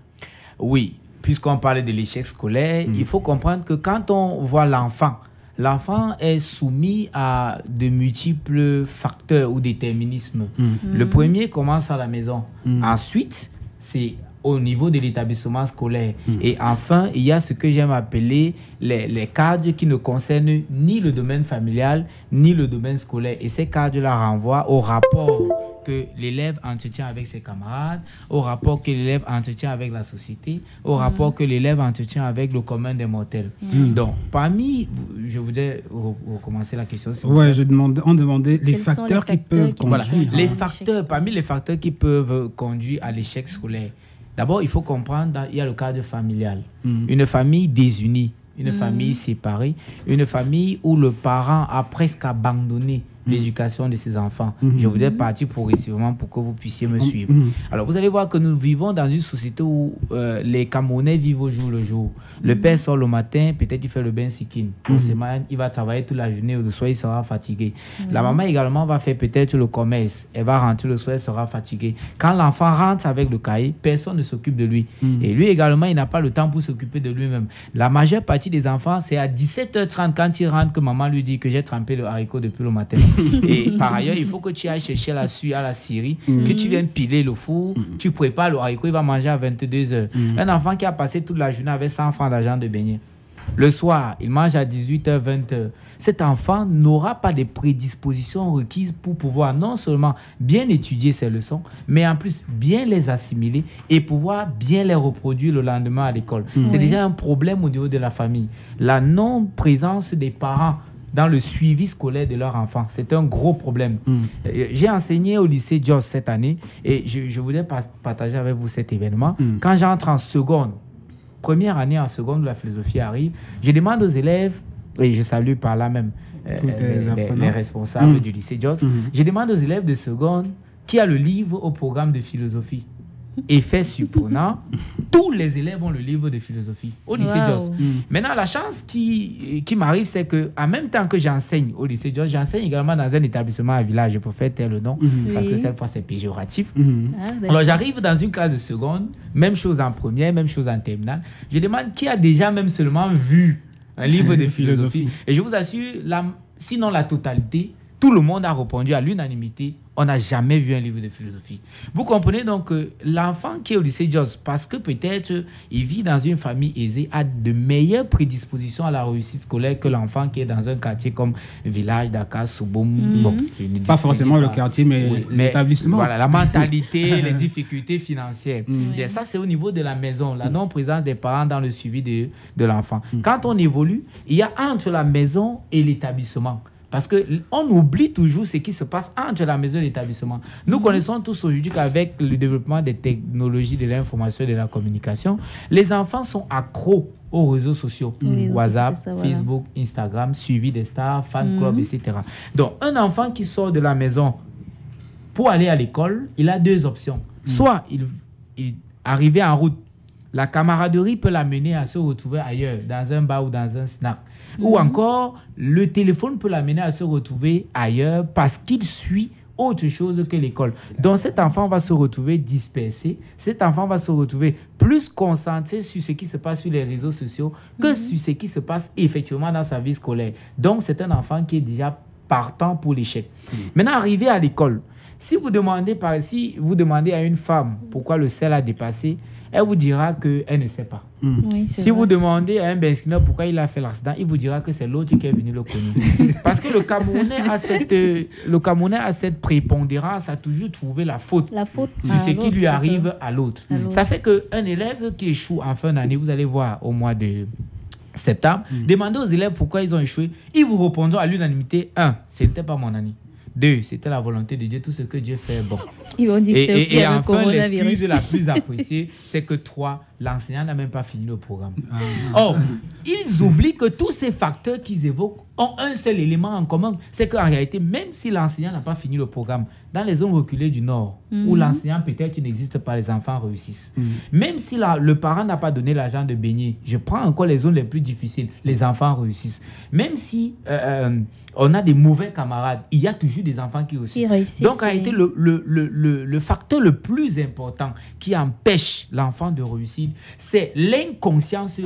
Oui, puisqu'on parlait de l'échec scolaire, il faut comprendre que quand on voit l'enfant est soumis à de multiples facteurs ou déterminismes. Le premier commence à la maison. Ensuite, c'est au niveau de l'établissement scolaire. Et enfin, il y a ce que j'aime appeler les cadres qui ne concernent ni le domaine familial, ni le domaine scolaire. Et ces cadres-là renvoient au rapport que l'élève entretient avec ses camarades, au rapport que l'élève entretient avec la société, au rapport que l'élève entretient avec le commun des mortels. Donc, je voudrais recommencer la question. Oui, on demandait les facteurs qui peuvent conduire. Voilà, parmi les facteurs qui peuvent conduire à l'échec scolaire, d'abord, il faut comprendre, il y a le cadre familial. Une famille désunie, une famille séparée, une famille où le parent a presque abandonné l'éducation de ses enfants. Je voudrais partir progressivement pour que vous puissiez me suivre. Alors, vous allez voir que nous vivons dans une société où les Camerounais vivent au jour le jour. Le père sort le matin, peut-être il fait le bain sikin. Forcément, il va travailler toute la journée, le soir, il sera fatigué. La maman également va faire peut-être le commerce. Elle va rentrer le soir, elle sera fatiguée. Quand l'enfant rentre avec le cahier, personne ne s'occupe de lui. Et lui également, il n'a pas le temps pour s'occuper de lui-même. La majeure partie des enfants, c'est à 17h30 quand il rentre que maman lui dit que j'ai trempé le haricot depuis le matin. Et par ailleurs, il faut que tu ailles chercher la suie à la scierie, que tu viennes piler le four, tu prépares le haricot, il va manger à 22h. Un enfant qui a passé toute la journée avec 100 francs d'argent de beignet. Le soir, il mange à 18h, 20h. Cet enfant n'aura pas de prédispositions requises pour pouvoir non seulement bien étudier ses leçons, mais en plus bien les assimiler et pouvoir bien les reproduire le lendemain à l'école. C'est déjà un problème au niveau de la famille. La non-présence des parents dans le suivi scolaire de leurs enfants, c'est un gros problème. J'ai enseigné au lycée Jos cette année et je voudrais partager avec vous cet événement. Quand j'entre en seconde, première année en seconde où la philosophie arrive, je demande aux élèves, et je salue par là même les responsables du lycée Jos, je demande aux élèves de seconde qui a le livre au programme de philosophie. Effet surprenant, tous les élèves ont le livre de philosophie au lycée Jos. Maintenant, la chance qui m'arrive, c'est qu'en même temps que j'enseigne au lycée Jos, j'enseigne également dans un établissement à village. Je peux faire tel le nom, parce que cette fois, c'est péjoratif. Alors, j'arrive dans une classe de seconde, même chose en première, même chose en terminale. Je demande qui a déjà même seulement vu un livre de philosophie. Et je vous assure, sinon la totalité, tout le monde a répondu à l'unanimité. On n'a jamais vu un livre de philosophie. Vous comprenez donc que l'enfant qui est au lycée Jos, parce que peut-être il vit dans une famille aisée, a de meilleures prédispositions à la réussite scolaire que l'enfant qui est dans un quartier comme Village, Dakar, Souboum. Bon, pas forcément le quartier, mais l'établissement. Voilà, la mentalité, les difficultés financières. Bien, ça, c'est au niveau de la maison, la non-présence des parents dans le suivi de l'enfant. Quand on évolue, il y a entre la maison et l'établissement. Parce qu'on oublie toujours ce qui se passe entre la maison et l'établissement. Nous connaissons tous aujourd'hui qu'avec le développement des technologies de l'information et de la communication, les enfants sont accros aux réseaux sociaux. WhatsApp, Facebook, Instagram, suivi des stars, fan club, etc. Donc, un enfant qui sort de la maison pour aller à l'école, il a deux options. Soit il arrivé en route, la camaraderie peut l'amener à se retrouver ailleurs, dans un bar ou dans un snack. Ou encore, le téléphone peut l'amener à se retrouver ailleurs parce qu'il suit autre chose que l'école. Donc cet enfant va se retrouver dispersé, cet enfant va se retrouver plus concentré sur ce qui se passe sur les réseaux sociaux que sur ce qui se passe effectivement dans sa vie scolaire. Donc c'est un enfant qui est déjà partant pour l'échec. Maintenant, arrivé à l'école, si vous demandez à une femme pourquoi le sel a dépassé, elle vous dira qu'elle ne sait pas. Oui, si vous demandez à un Beskineur pourquoi il a fait l'accident, il vous dira que c'est l'autre qui est venu le connaître. Parce que le Camerounais a cette prépondérance à toujours trouver la faute sur ce qui lui arrive à l'autre. Ça fait qu'un élève qui échoue en fin d'année, vous allez voir au mois de septembre, demandez aux élèves pourquoi ils ont échoué. Ils vous répondront à l'unanimité, 1, ce n'était pas mon année. 2, c'était la volonté de Dieu, tout ce que Dieu fait bon. Ils vont dire que et enfin, l'excuse la plus appréciée, c'est que 3, l'enseignant n'a même pas fini le programme. Or, ils oublient que tous ces facteurs qu'ils évoquent ont un seul élément en commun, c'est qu'en réalité, même si l'enseignant n'a pas fini le programme, dans les zones reculées du Nord, où l'enseignant peut-être n'existe pas, les enfants réussissent. Même si le parent n'a pas donné l'argent de baigner, je prends encore les zones les plus difficiles, les enfants réussissent. Même si on a des mauvais camarades, il y a toujours des enfants qui réussissent. Donc, en réalité, le facteur le plus important qui empêche l'enfant de réussir, c'est l'inconscience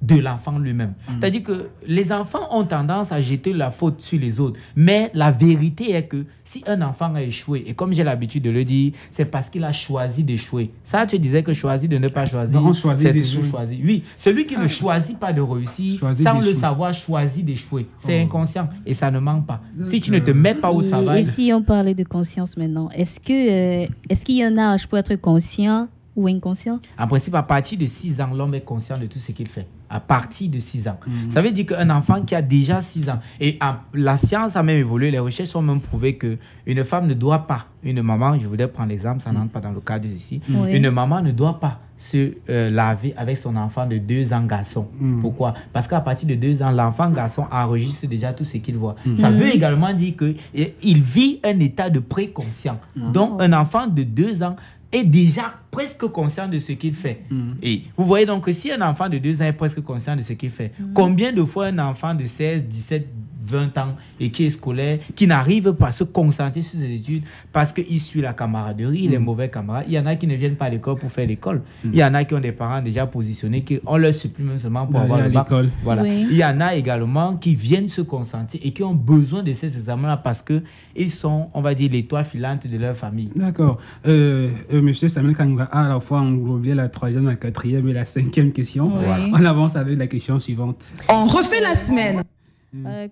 de l'enfant lui-même. C'est-à-dire que les enfants ont tendance à jeter la faute sur les autres. Mais la vérité est que si un enfant a échoué, et comme j'ai l'habitude de le dire, c'est parce qu'il a choisi d'échouer. Ça, tu disais que choisir de ne pas choisir, c'est toujours choisir. Oui, celui qui ne choisit pas de réussir, sans le savoir, choisit d'échouer. C'est inconscient et ça ne manque pas. Si tu ne te mets pas au travail... Et si on parlait de conscience maintenant, est-ce qu'il y a un âge pour être conscient ou inconscient? En principe, à partir de 6 ans, l'homme est conscient de tout ce qu'il fait. À partir de 6 ans. Ça veut dire qu'un enfant qui a déjà 6 ans, et la science a même évolué, les recherches ont même prouvé qu'une femme ne doit pas, une maman, je voudrais prendre l'exemple, ça n'entre pas dans le cadre ici, une maman ne doit pas se laver avec son enfant de 2 ans garçon. Pourquoi? Parce qu'à partir de 2 ans, l'enfant garçon enregistre déjà tout ce qu'il voit. Ça veut également dire qu'il vit un état de préconscient. Donc, un enfant de 2 ans est déjà presque conscient de ce qu'il fait. Et vous voyez donc que si un enfant de 2 ans est presque conscient de ce qu'il fait, combien de fois un enfant de 16, 17, 20 ans et qui est scolaire, qui n'arrive pas à se concentrer sur ses études parce qu'il suit la camaraderie, les mauvais camarades. Il y en a qui ne viennent pas à l'école pour faire l'école. Il y en a qui ont des parents déjà positionnés, qu'on leur supprime seulement pour avoir le bac. Voilà. Il y en a également qui viennent se concentrer et qui ont besoin de ces examens-là parce qu'ils sont, on va dire, l'étoile filante de leur famille. D'accord. Monsieur Samuel Kanga a à la fois englobé la 3e, la 4e et la 5e question. On avance avec la question suivante. On refait la semaine.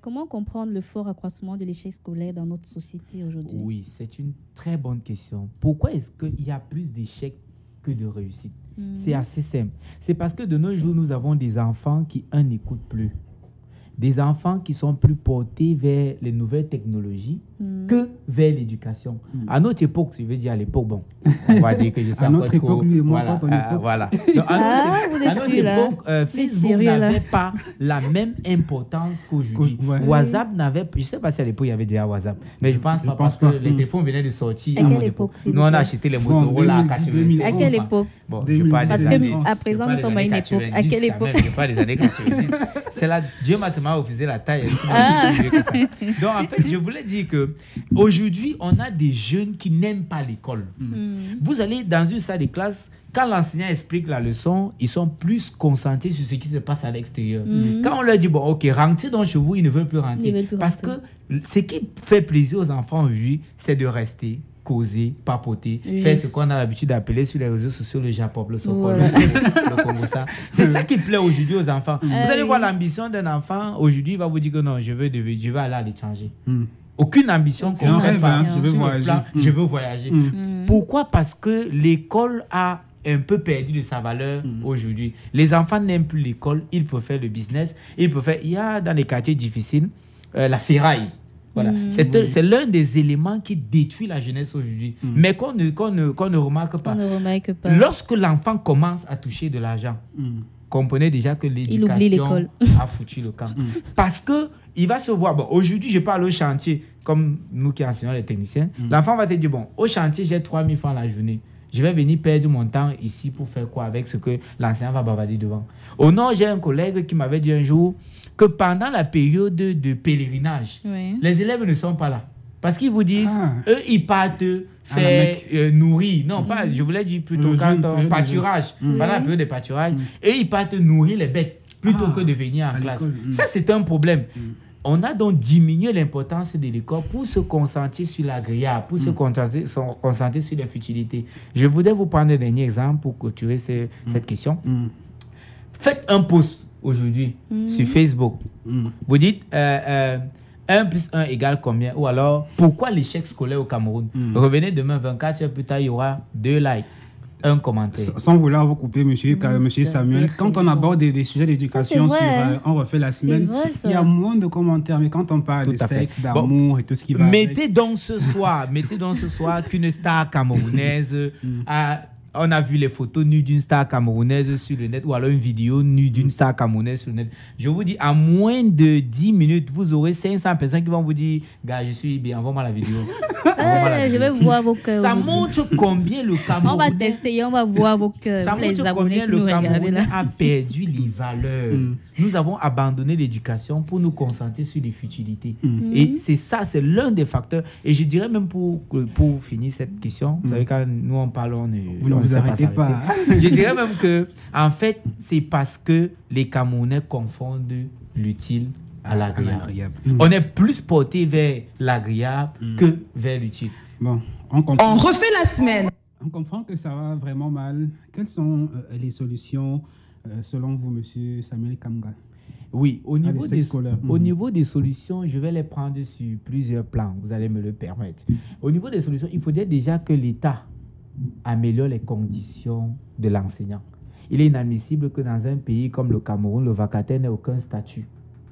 Comment comprendre le fort accroissement de l'échec scolaire dans notre société aujourd'hui? Oui, c'est une très bonne question. Pourquoi est-ce qu'il y a plus d'échecs que de réussites? C'est assez simple. C'est parce que de nos jours, nous avons des enfants qui, n'écoutent plus. Des enfants qui sont plus portés vers les nouvelles technologies que vers l'éducation. À notre époque, je veux dire à l'époque, bon, on va dire que je suis à notre époque, lui et moi, pas ton époque. Voilà. Donc, à notre époque, Facebook n'avait pas la même importance qu'aujourd'hui. WhatsApp n'avait, je ne sais pas si à l'époque il y avait déjà WhatsApp, mais je pense pas parce que les téléphones venaient de sortir. À quelle époque? Nous, on a acheté les Motorola à 90. À quelle époque? Bon, je parle parce des années. Qu'à présent, nous sommes à une époque. À quelle époque? Je parle des années 90. C'est là, Dieu m'a seulement refusé la taille. Donc, en fait, je voulais dire que aujourd'hui, on a des jeunes qui n'aiment pas l'école. Vous allez dans une salle de classe, quand l'enseignant explique la leçon, ils sont plus concentrés sur ce qui se passe à l'extérieur. Quand on leur dit, bon, ok, rentrez donc chez vous, ils ne veulent plus rentrer. Parce que ce qui fait plaisir aux enfants aujourd'hui, c'est de rester, causer, papoter, faire ce qu'on a l'habitude d'appeler sur les réseaux sociaux le Japon, le Sokol, le Congo, ça. C'est ça qui plaît aujourd'hui aux enfants. Vous allez voir l'ambition d'un enfant, aujourd'hui, il va vous dire que non, je veux aller à l'étranger. Aucune ambition. C'est un rêve, je veux voyager. Je veux voyager. Pourquoi? Parce que l'école a un peu perdu de sa valeur aujourd'hui. Les enfants n'aiment plus l'école, ils préfèrent le business, ils préfèrent, il y a dans les quartiers difficiles, la ferraille. Voilà. C'est l'un des éléments qui détruit la jeunesse aujourd'hui, mais qu'on ne remarque pas. On ne remarque pas. Lorsque l'enfant commence à toucher de l'argent, comprenez déjà que l'éducation a foutu le camp. Parce qu'il va se voir, bon, aujourd'hui, je parle au chantier, comme nous qui enseignons les techniciens, l'enfant va te dire, bon, au chantier, j'ai 3 000 francs la journée. Je vais venir perdre mon temps ici pour faire quoi avec ce que l'enseignant va bavarder devant. Au nord, j'ai un collègue qui m'avait dit un jour que pendant la période de pèlerinage, les élèves ne sont pas là. Parce qu'ils vous disent, eux, ils partent faire nourrir. Non, pas, je voulais dire plutôt pâturage. Pendant la période de pâturage. Et ils partent nourrir les bêtes plutôt que de venir en classe. Ça, c'est un problème. On a donc diminué l'importance de l'école pour se concentrer sur l'agréable, pour se concentrer sur les futilités. Je voudrais vous prendre un dernier exemple pour clôturer cette question. Faites un post aujourd'hui sur Facebook. Vous dites 1 plus 1 égale combien? Ou alors, pourquoi l'échec scolaire au Cameroun? Revenez demain, 24 heures plus tard, il y aura 2 likes. Un commentaire. Sans vouloir vous couper, monsieur Samuel, quand on aborde des sujets d'éducation sur On refait la semaine, il y a moins de commentaires, mais quand on parle de sexe, d'amour et tout ce qui va mettez donc ce soir qu'une star camerounaise on a vu les photos nues d'une star camerounaise sur le net ou alors une vidéo nue d'une star camerounaise sur le net. Je vous dis, à moins de 10 minutes, vous aurez 500 personnes qui vont vous dire, gars, je suis bien, envoie-moi la vidéo. Je vais voir vos cœurs. Ça montre combien le Cameroun... On va tester, on va voir vos cœurs. Ça montre combien le Cameroun a perdu les valeurs. Nous avons abandonné l'éducation pour nous concentrer sur les futilités. Et c'est ça, c'est l'un des facteurs. Et je dirais même pour finir cette question, vous savez, quand nous on parle, on ne s'arrête pas. Je dirais même que, en fait, c'est parce que les Camerounais confondent l'utile à l'agréable. On est plus porté vers l'agréable que vers l'utile. Bon, on refait la semaine. On comprend que ça va vraiment mal. Quelles sont les solutions selon vous, monsieur Samuel Kamga? Oui, au niveau des solutions, je vais les prendre sur plusieurs plans, vous allez me le permettre. Au niveau des solutions, il faudrait déjà que l'État améliore les conditions de l'enseignant. Il est inadmissible que dans un pays comme le Cameroun, le vacataire n'ait aucun statut.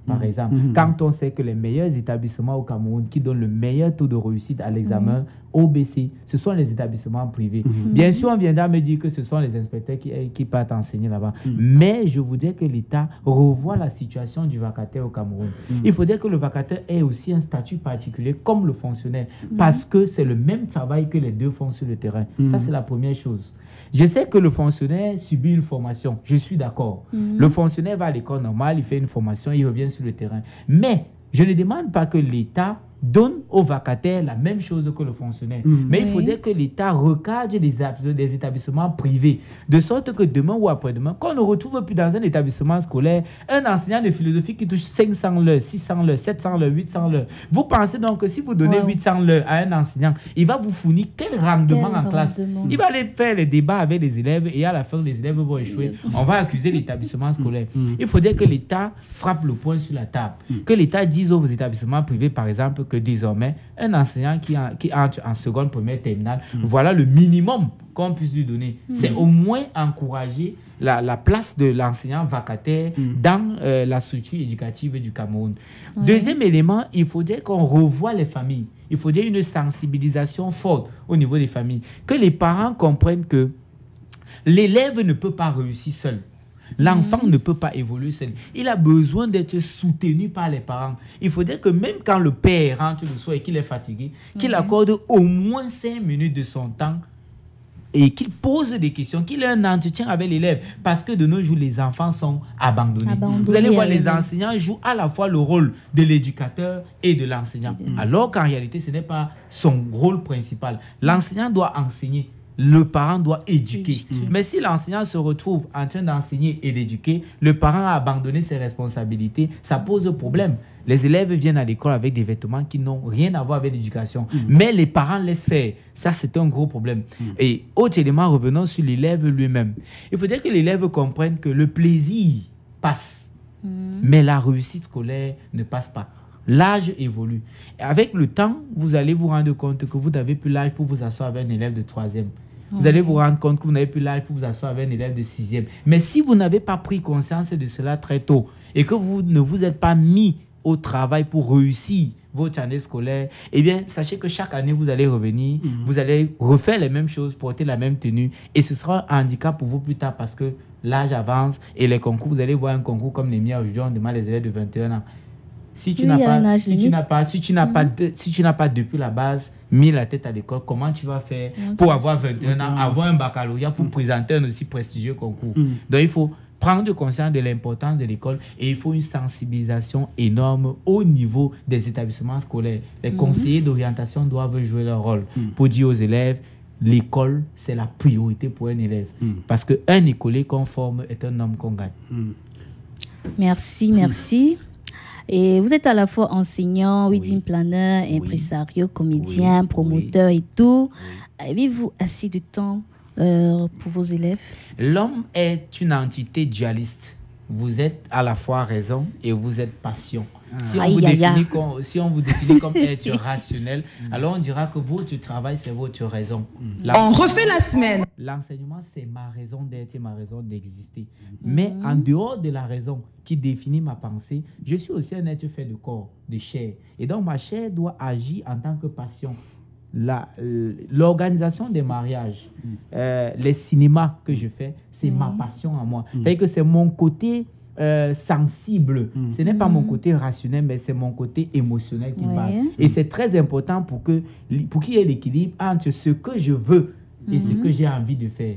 Par exemple, quand on sait que les meilleurs établissements au Cameroun qui donnent le meilleur taux de réussite à l'examen OBC, ce sont les établissements privés. Bien sûr, on viendra me dire que ce sont les inspecteurs qui partent enseigner là-bas. Mais je voudrais que l'État revoie la situation du vacataire au Cameroun. Il faudrait que le vacataire ait aussi un statut particulier comme le fonctionnaire, parce que c'est le même travail que les deux font sur le terrain. Ça, c'est la première chose. Je sais que le fonctionnaire subit une formation, je suis d'accord. Le fonctionnaire va à l'école normale, il fait une formation, il revient sur le terrain. Mais je ne demande pas que l'État donne aux vacataires la même chose que le fonctionnaire. Mais il faudrait que l'État recadre des établissements privés, de sorte que demain ou après-demain, qu'on ne retrouve plus dans un établissement scolaire un enseignant de philosophie qui touche 500 l'heure, 600 l'heure, 700 l'heure, 800 l'heure. Vous pensez donc que si vous donnez 800 l'heure à un enseignant, il va vous fournir quel rendement en classe? Il va aller faire les débats avec les élèves et à la fin, les élèves vont échouer. On va accuser l'établissement scolaire. Il faudrait que l'État frappe le poing sur la table. Que l'État dise aux établissements privés, par exemple, que désormais, un enseignant qui entre en seconde, première, terminale, voilà le minimum qu'on puisse lui donner. C'est au moins encourager la place de l'enseignant vacataire dans la structure éducative du Cameroun. Deuxième élément, il faudrait qu'on revoie les familles. Il faudrait une sensibilisation forte au niveau des familles. Que les parents comprennent que l'élève ne peut pas réussir seul. L'enfant ne peut pas évoluer seul. Il a besoin d'être soutenu par les parents. Il faudrait que même quand le père rentre le soir et qu'il est fatigué, qu'il accorde au moins 5 minutes de son temps et qu'il pose des questions, qu'il ait un entretien avec l'élève. Parce que de nos jours, les enfants sont abandonnés. Vous allez voir, les enseignants jouent à la fois le rôle de l'éducateur et de l'enseignant. Alors qu'en réalité, ce n'est pas son rôle principal. L'enseignant doit enseigner. Le parent doit éduquer. Mais si l'enseignant se retrouve en train d'enseigner et d'éduquer, le parent a abandonné ses responsabilités, ça pose problème. Les élèves viennent à l'école avec des vêtements qui n'ont rien à voir avec l'éducation. Mais les parents laissent faire. Ça, c'est un gros problème. Et autre élément, revenons sur l'élève lui-même. Il faudrait que l'élève comprenne que le plaisir passe, mais la réussite scolaire ne passe pas. L'âge évolue. Et avec le temps, vous allez vous rendre compte que vous n'avez plus l'âge pour vous asseoir avec un élève de 3e. Vous allez vous rendre compte que vous n'avez plus l'âge pour vous asseoir avec un élève de 6e. Mais si vous n'avez pas pris conscience de cela très tôt et que vous ne vous êtes pas mis au travail pour réussir votre année scolaire, eh bien, sachez que chaque année, vous allez revenir, vous allez refaire les mêmes choses, porter la même tenue, et ce sera un handicap pour vous plus tard parce que l'âge avance et les concours, vous allez voir un concours comme les miens aujourd'hui, on demande les élèves de 21 ans. Si tu n'as pas depuis la base mis la tête à l'école, comment tu vas faire pour avoir 21 ans, avoir un baccalauréat pour présenter un aussi prestigieux concours? Donc, il faut prendre conscience de l'importance de l'école et il faut une sensibilisation énorme au niveau des établissements scolaires. Les conseillers d'orientation doivent jouer leur rôle pour dire aux élèves, l'école, c'est la priorité pour un élève. Parce qu'un écolier qu'on forme est un homme qu'on gagne. Merci. Et vous êtes à la fois enseignant, wedding planner, impresario, comédien, promoteur et tout. Avez-vous assez de temps pour vos élèves? L'homme est une entité dualiste. Vous êtes à la fois raison et vous êtes passion. Si on vous définit comme être rationnel, alors on dira que votre travail, c'est votre raison. On refait la semaine. L'enseignement, c'est ma raison d'être et ma raison d'exister. Mais en dehors de la raison qui définit ma pensée, je suis aussi un être fait de corps, de chair. Et donc, ma chair doit agir en tant que passion. L'organisation des mariages, les cinémas que je fais, c'est ma passion à moi. C'est-à-dire que c'est mon côté sensible. Ce n'est pas mon côté rationnel, mais c'est mon côté émotionnel qui parle. Et c'est très important pour qu'il y ait l'équilibre entre ce que je veux et ce que j'ai envie de faire.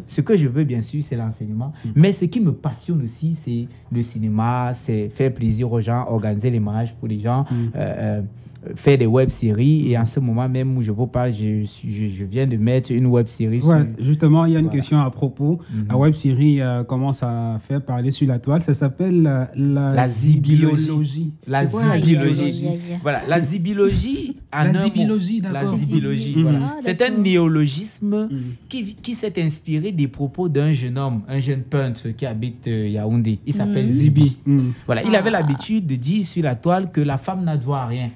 Ce que je veux, bien sûr, c'est l'enseignement. Mais ce qui me passionne aussi, c'est le cinéma, c'est faire plaisir aux gens, organiser les mariages pour les gens, faire des web-séries. Et en ce moment même où je vous parle, je viens de mettre une web-série. Justement, il y a une question à propos. La web-série commence à faire parler sur la toile. Ça s'appelle la zibiologie. La zibiologie. Voilà, la zibiologie. C'est un néologisme qui s'est inspiré des propos d'un jeune homme, un jeune peintre qui habite Yaoundé. Il s'appelle Zibi. Voilà, il avait l'habitude de dire sur la toile que la femme n'a droit à rien.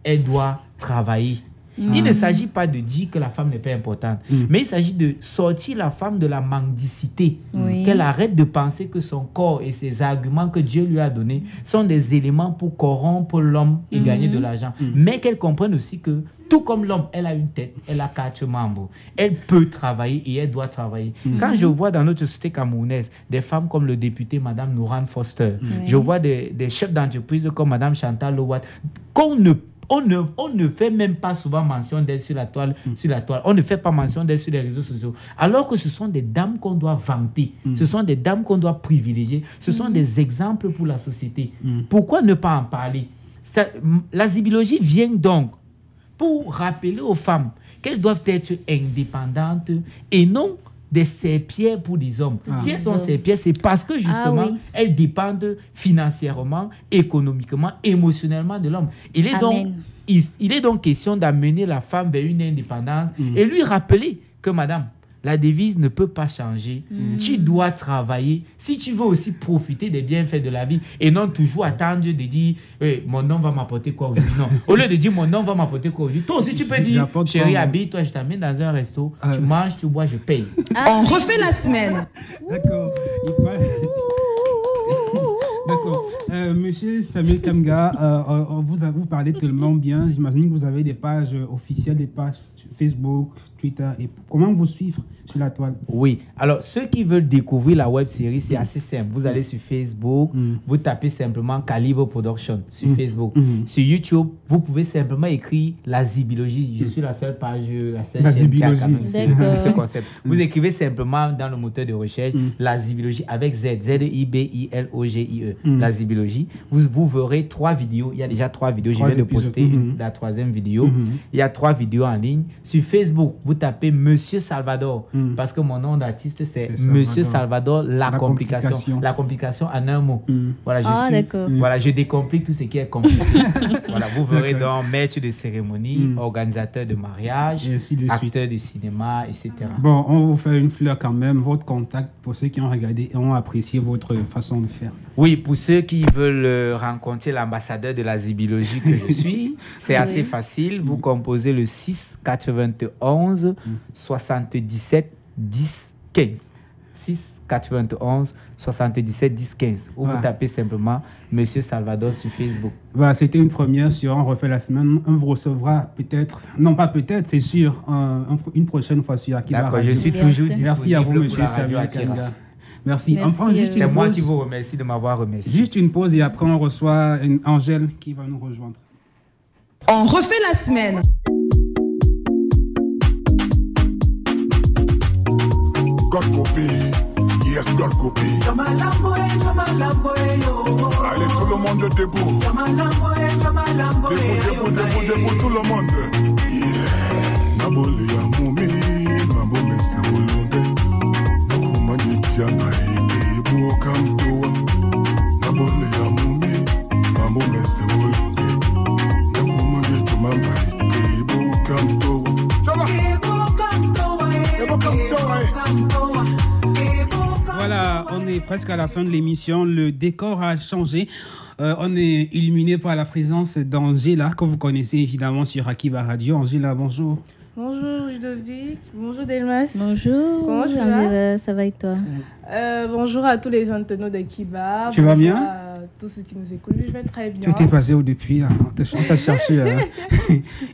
Elle doit travailler. Il ne s'agit pas de dire que la femme n'est pas importante, mais il s'agit de sortir la femme de la mendicité, qu'elle arrête de penser que son corps et ses arguments que Dieu lui a donnés sont des éléments pour corrompre l'homme et gagner de l'argent, mais qu'elle comprenne aussi que tout comme l'homme, elle a une tête, elle a 4 membres, elle peut travailler et elle doit travailler. Quand je vois dans notre société camerounaise des femmes comme le député Madame Nourane Foster, je vois des chefs d'entreprise comme Madame Chantal Lowat, on ne fait même pas souvent mention d'elle sur la toile. On ne fait pas mention d'elle sur les réseaux sociaux. Alors que ce sont des dames qu'on doit vanter. Ce sont des dames qu'on doit privilégier. Ce sont des exemples pour la société. Pourquoi ne pas en parler? La zibiologie vient donc pour rappeler aux femmes qu'elles doivent être indépendantes et non des serpillères pour les hommes. Si elles sont serpillères, c'est parce que justement, elles dépendent financièrement, économiquement, émotionnellement de l'homme. Il est donc question d'amener la femme vers une indépendance et lui rappeler que, madame, la devise ne peut pas changer. Tu dois travailler si tu veux aussi profiter des bienfaits de la vie et non toujours attendre de dire mon homme va m'apporter quoi aujourd'hui. Non. Au lieu de dire mon homme va m'apporter quoi aujourd'hui, toi aussi tu peux dire chérie, habille-toi, je t'amène dans un resto, tu manges, tu bois, je paye. On refait la semaine. D'accord. D'accord. Monsieur Samuel Kamga, vous parlez tellement bien. J'imagine que vous avez des pages officielles, des pages Facebook, Twitter. Et comment vous suivre sur la toile? Oui. Alors, ceux qui veulent découvrir la web série, c'est assez simple. Vous allez sur Facebook, vous tapez simplement Calibre Production sur Facebook. Sur YouTube, vous pouvez simplement écrire la zibiologie. Je suis la seule page, la seule chaîne qui a quand même ce concept. Vous écrivez simplement dans le moteur de recherche la zibiologie avec Z, Z-I-B-I-L-O-G-I-E. La zibiologie. Vous verrez 3 vidéos. Il y a déjà 3 vidéos. Je viens de poster la 3e vidéo. Il y a 3 vidéos en ligne. Sur Facebook, vous tapez Monsieur Salvador. Parce que mon nom d'artiste, c'est Monsieur Salvador, la complication. La complication en un mot. Voilà, je décomplique tout ce qui est compliqué. Voilà, vous verrez donc maître de cérémonie, organisateur de mariage, acteur de cinéma, etc. Bon, on vous fait une fleur quand même. Votre contact pour ceux qui ont regardé et ont apprécié votre façon de faire. Oui, pour ceux qui veulent rencontrer l'ambassadeur de la zibiologie que je suis, c'est assez facile. Vous composez le 6 91 77 10 15. 6 91 77 10 15. Ou vous tapez simplement Monsieur Salvador sur Facebook. C'était une première sur On refait la semaine. On vous recevra peut-être, non pas peut-être, c'est sûr, une prochaine fois sur Akiba Radio. D'accord, je suis toujours disponible. Merci à vous, Monsieur Samuel Kenga. Merci. On prend juste une pause. C'est moi qui vous remercie de m'avoir remercié. Juste une pause et après on reçoit Angèle qui va nous rejoindre. On refait la semaine. God copy, yes, God copy. Allez, tout le monde debout. Debout, tout le monde. Yeah. Naboli ya mumi, mambo mese ulunde. Nakumani jana ike kamtoa. Naboli ya mumi, mambo mese ulunde. Nakumani tumamba ike kamtoa. Chaba. Voilà, on est presque à la fin de l'émission. Le décor a changé. On est illuminé par la présence d'Angela, que vous connaissez évidemment sur Akiba Radio. Angela, bonjour. Bonjour Ludovic, bonjour Delmas. Bonjour. Comment tu vas? Angela, ça va et toi? Bonjour à tous les internautes d'Akiba. Tu vas bien? À tous ceux qui nous écoutent, je vais très bien. Tu étais passé où depuis? On t'a cherché.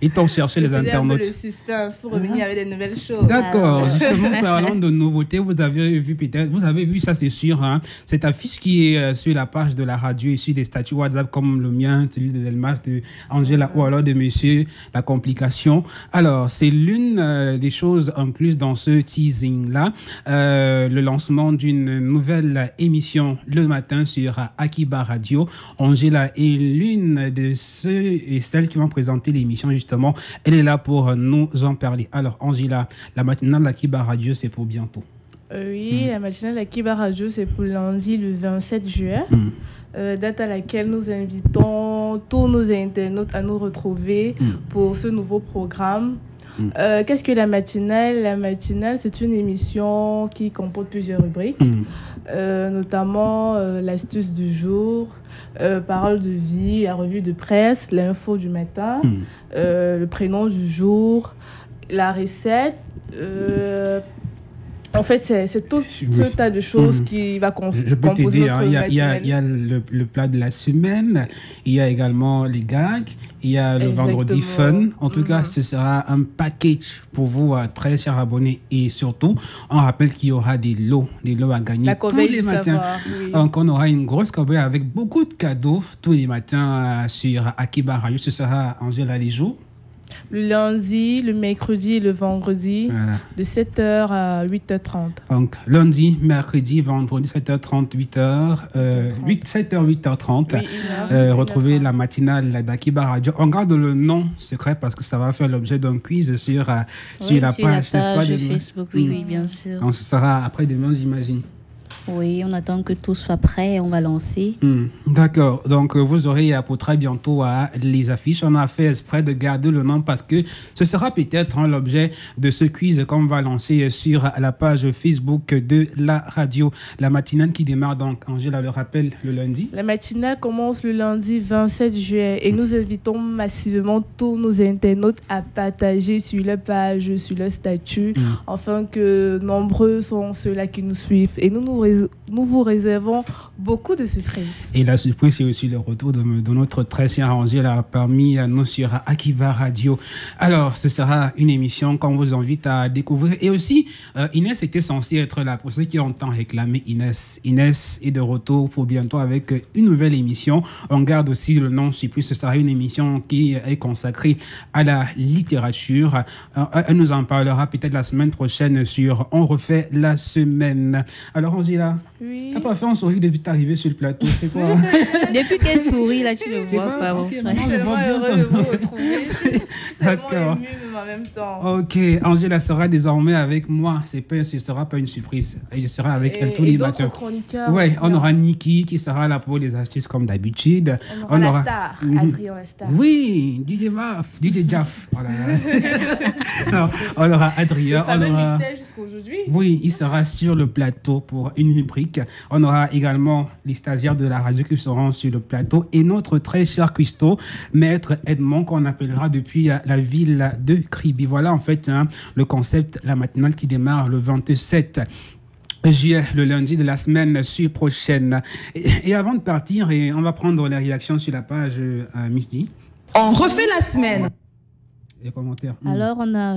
Ils t'ont cherché les internautes. Un peu le suspense pour revenir avec des nouvelles choses. D'accord. Justement, parlant de nouveautés, vous avez vu ça, c'est sûr. Hein, cette affiche qui est sur la page de la radio et sur des statuts WhatsApp comme le mien, celui de Delmas, de Angela ou alors de Monsieur La Complication. Alors, c'est l'une des choses en plus dans ce teasing-là. Le lancement d'une nouvelle émission le matin sur Akiba Radio. Angela est l'une de ceux et celles qui vont présenter l'émission, justement. Elle est là pour nous en parler. Alors, Angela, la matinale d'Akiba Radio, c'est pour bientôt. Oui, la matinale d'Akiba Radio, c'est pour lundi, le 27 juillet. Date à laquelle nous invitons tous nos internautes à nous retrouver pour ce nouveau programme. Qu'est-ce que la matinale? La matinale, c'est une émission qui comporte plusieurs rubriques, notamment l'astuce du jour, parole de vie, la revue de presse, l'info du matin, le prénom du jour, la recette. En fait, c'est tout ce tas de choses qui va composer notre matinale. Il y a le plat de la semaine, il y a également les gags, il y a le vendredi fun. En tout cas, ce sera un package pour vous, très chers abonnés. Et surtout, on rappelle qu'il y aura des lots à gagner tous les matins. Donc, on aura une grosse corbeille avec beaucoup de cadeaux tous les matins sur Akiba Radio. Ce sera, Angela, les jours. Le lundi, le mercredi et le vendredi, de 7h à 8h30. Donc, lundi, mercredi, vendredi, 7h30, 8h, 7h, 8h30. Retrouvez la matinale d'Akiba Radio. On garde le nom secret parce que ça va faire l'objet d'un quiz sur la page Facebook. Oui, bien sûr. Donc, ce sera après-demain, j'imagine. Oui, on attend que tout soit prêt et on va lancer. D'accord. Donc, vous aurez pour très bientôt les affiches. On a fait exprès de garder le nom parce que ce sera peut-être l'objet de ce quiz qu'on va lancer sur la page Facebook de la radio. La matinale qui démarre donc, Angela le rappelle, le lundi. La matinale commence le lundi 27 juillet et nous invitons massivement tous nos internautes à partager sur leur page, sur leur statut, afin que nombreux sont ceux-là qui nous suivent. Et nous vous réservons beaucoup de surprises. Et la surprise, c'est aussi le retour de notre très cher Angela parmi nous sur Akiba Radio. Alors, ce sera une émission qu'on vous invite à découvrir. Et aussi, Inès était censée être là. Pour ceux qui ont tant réclamé Inès est de retour pour bientôt avec une nouvelle émission. On garde aussi le nom surprise. Ce sera une émission qui est consacrée à la littérature. Elle nous en parlera peut-être la semaine prochaine sur On refait la semaine. Alors, Angela, oui. T'as pas fait un sourire depuis que t'es arrivé sur le plateau, c'est quoi? Depuis qu'elle sourit, là, tu le vois pas. Ok, maintenant je vois bien ça. D'accord. En même temps. Ok, Angela sera désormais avec moi. Ce ne sera pas une surprise. Et je serai avec elle tous les matins. Ouais, on aura Niki qui sera là pour les astuces comme d'habitude. On aura la star, Adrien la star. Oui, DJ Jaff. Voilà. Non, on aura Adrien. Le fameux mystère jusqu'aujourd'hui. Oui, il sera sur le plateau pour une rubrique. On aura également les stagiaires de la radio qui seront sur le plateau et notre très cher cuistot, Maître Edmond, qu'on appellera depuis la ville de Kribi. Voilà en fait le concept, la matinale qui démarre le 27 juillet, le lundi de la semaine prochaine. Et avant de partir, on va prendre les réactions sur la page Miss D. On refait la semaine. Les commentaires. Alors, on a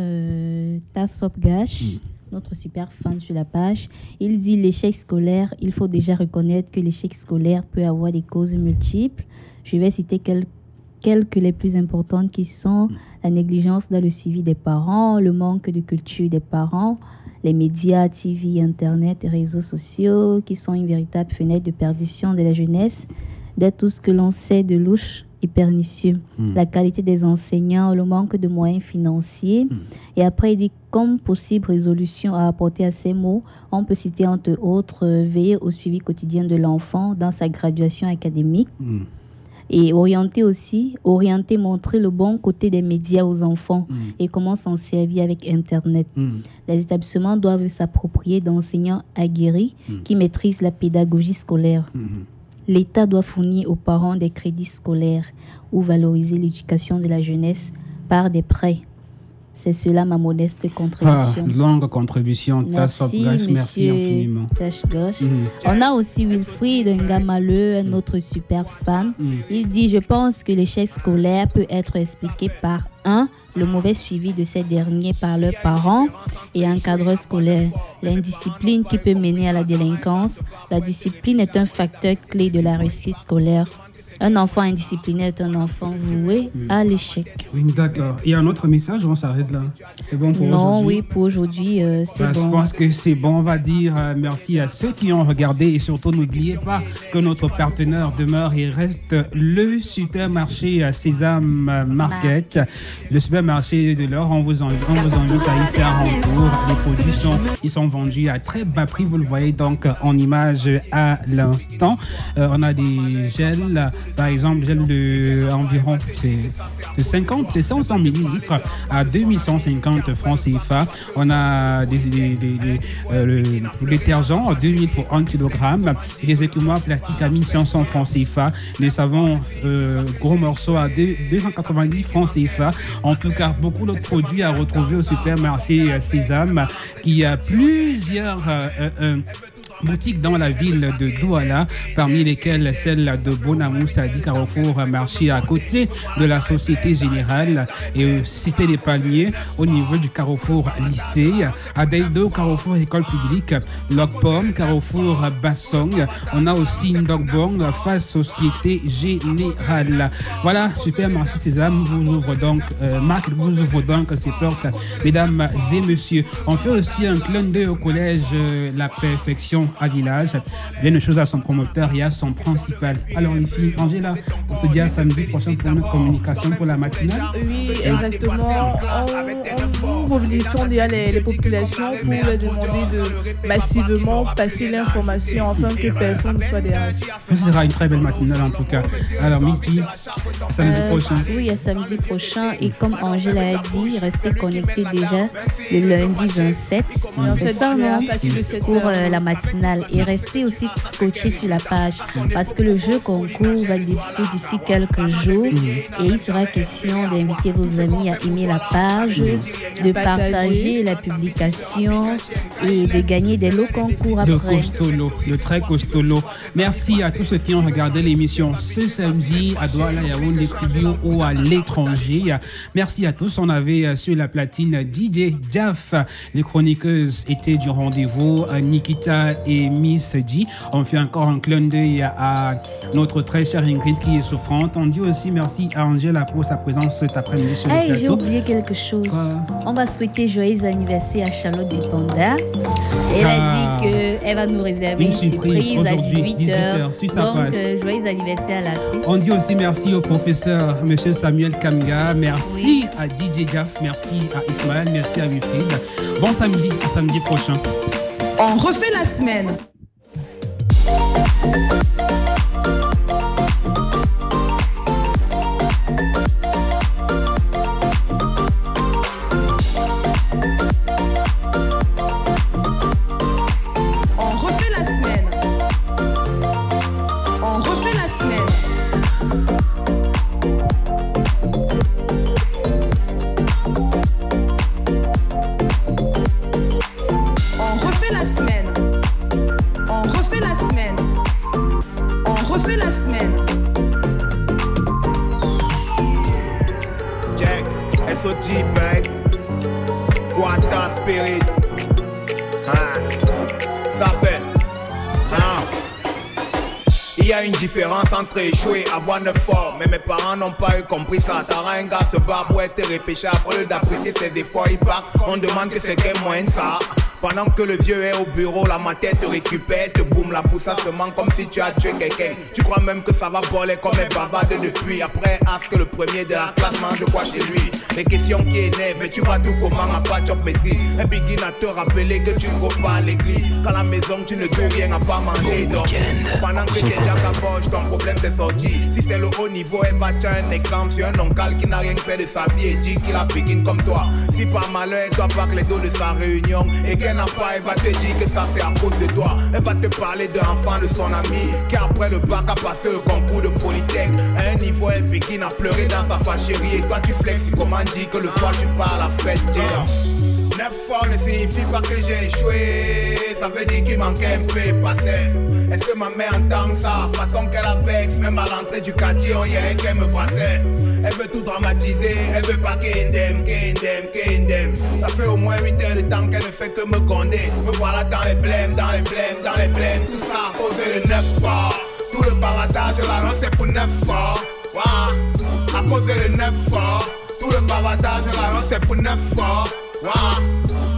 Tassop Gash, notre super fan sur la page. Il dit l'échec scolaire, il faut déjà reconnaître que l'échec scolaire peut avoir des causes multiples. Je vais citer quelques les plus importantes qui sont la négligence dans le suivi des parents, le manque de culture des parents, les médias, TV, Internet et réseaux sociaux qui sont une véritable fenêtre de perdition de la jeunesse, d'être tout ce que l'on sait de louche et pernicieux. La qualité des enseignants, le manque de moyens financiers. Et après, il dit comme possible résolution à apporter à ces mots, on peut citer entre autres veiller au suivi quotidien de l'enfant dans sa graduation académique. Et orienter, montrer le bon côté des médias aux enfants et comment s'en servir avec Internet. Les établissements doivent s'approprier d'enseignants aguerris qui maîtrisent la pédagogie scolaire. L'État doit fournir aux parents des crédits scolaires ou valoriser l'éducation de la jeunesse par des prêts. C'est cela ma modeste contribution. Longue contribution. Merci infiniment. On a aussi Wilfried Ngamaleu, un autre super fan. Il dit, je pense que l'échec scolaire peut être expliqué par 1. Le mauvais suivi de ces derniers par leurs parents et encadreurs scolaires. L'indiscipline qui peut mener à la délinquance. La discipline est un facteur clé de la réussite scolaire. Un enfant indiscipliné est un enfant voué à l'échec. D'accord. Il y a un autre message, on s'arrête là. C'est bon pour aujourd'hui? Non, oui, pour aujourd'hui, c'est bon. Je pense que c'est bon. On va dire merci à ceux qui ont regardé et surtout n'oubliez pas que notre partenaire demeure et reste le supermarché Sésame Market. Le supermarché de l'or, on vous invite à y faire un tour. Les produits sont vendus à très bas prix. Vous le voyez donc en image à l'instant. On a des gels. Par exemple, gel de environ de 50, c'est 500 millilitres à 2150 francs CFA. On a le détergent 2000 pour 1 kg, des écoulements plastiques à 1500 francs CFA, les savons gros morceaux à 290 francs CFA. En tout cas, beaucoup d'autres produits à retrouver au supermarché Sésame qui a plusieurs boutiques dans la ville de Douala, parmi lesquelles celle de Bonamou, c'est-à-dire Carrefour Marché à côté de la Société Générale et Cité des Palmiers au niveau du Carrefour Lycée, à Deldo, Carrefour École Publique, Locpom, Carrefour Bassong. On a aussi Ndokbong, face Société Générale. Voilà, Supermarché Sésame vous ouvre donc, Marc vous ouvre donc ses portes, mesdames et messieurs. On fait aussi un clin d'œil au collège La Perfection à Village. Bien de choses à son promoteur et à son principal. Alors les filles, Angela, on se dit à samedi prochain pour notre communication pour la matinale. Oui, exactement. En mobilisant déjà les populations pour leur demander de massivement passer l'information afin que personne ne soit dérangé. Ce sera une très belle matinale en tout cas. Alors Misty, samedi prochain. Oui, à samedi prochain. Et comme Angela a dit, restez connectés déjà le lundi 27. C'est ça, non? Pour la matinale. Et restez aussi scotchés sur la page parce que le jeu concours va débuter d'ici quelques jours et il sera question d'inviter vos amis à aimer la page, de partager la publication et de gagner des lots concours après. Le très costaud lot. Merci à tous ceux qui ont regardé l'émission ce samedi à Douala, Yaoundé, Studio ou à l'étranger. Merci à tous. On avait sur la platine DJ Jaff. Les chroniqueuses étaient du rendez-vous. Nikita et Miss G. On fait encore un clin d'œil à notre très chère Ingrid qui est souffrante. On dit aussi merci à Angela pour sa présence cet après-midi sur le plateau. J'ai oublié quelque chose. On va souhaiter joyeux anniversaire à Charlotte Dipanda. Elle a dit qu'elle va nous réserver une surprise à 18h. Sur sa page. Joyeux anniversaire à l'artiste. On dit aussi merci au professeur M. Samuel Kamga. Merci à DJ Gaff. Merci à Ismaël. Merci à Wilfried. Bon samedi, à samedi prochain. On refait la semaine. On refait la semaine. On refait la semaine. On refait la semaine. SOG back. Quanta Spirit. Ça fait. Il y a une différence entre échouer et avoir 9 forts. Mais mes parents n'ont pas eu compris ça. T'auras un gars se bat pour être repêché. Au lieu d'apprécier ses efforts, il part. On demande que c'est quel moyen ça. Pendant que le vieux est au bureau, la matière te récupère, te boum la poussasement comme si tu as tué quelqu'un. Tu crois même que ça va voler comme un bavard depuis. Après, Ask le premier de la classe mange quoi chez lui. Les questions qui énervent, mais tu vois tout comment à pas top maîtrise. Un begin à te rappeler que tu ne vas pas à l'église. Quand la maison tu ne dois rien à pas manger. Donc, pendant que t'es déjà caboche, ton problème c'est sorti. Si c'est le haut niveau, elle va te un exemple sur un oncle qui n'a rien fait de sa vie et dit qu'il a begin comme toi. Si par malheur, elle doit pas que les dos de sa réunion et qu'elle n'a pas, elle va te dire que ça c'est à cause de toi. Elle va te parler de l'enfant de son ami qui après le bac a passé le concours de Polytech. À un niveau, elle begin à pleurer dans sa fâcherie et toi tu flexes comment dire que le soir tu pars à la fête. 9 fois ne signifie pas que j'ai échoué. Ça veut dire qu'il manquait un peu passé. Est-ce que ma mère entend ça? Façon qu'elle a vexe, même à l'entrée du quartier, on y a qu'elle me passait. Elle veut tout dramatiser, elle veut pas qu'indem. Ça fait au moins 8 heures de temps qu'elle ne fait que me gronder. Me voilà dans les blèmes, tout ça à cause de 9 fois. Tout le bavardage, la lance c'est pour 9 fois. À cause de 9 fois. Tout le bavardage, la lance c'est pour 9 fois.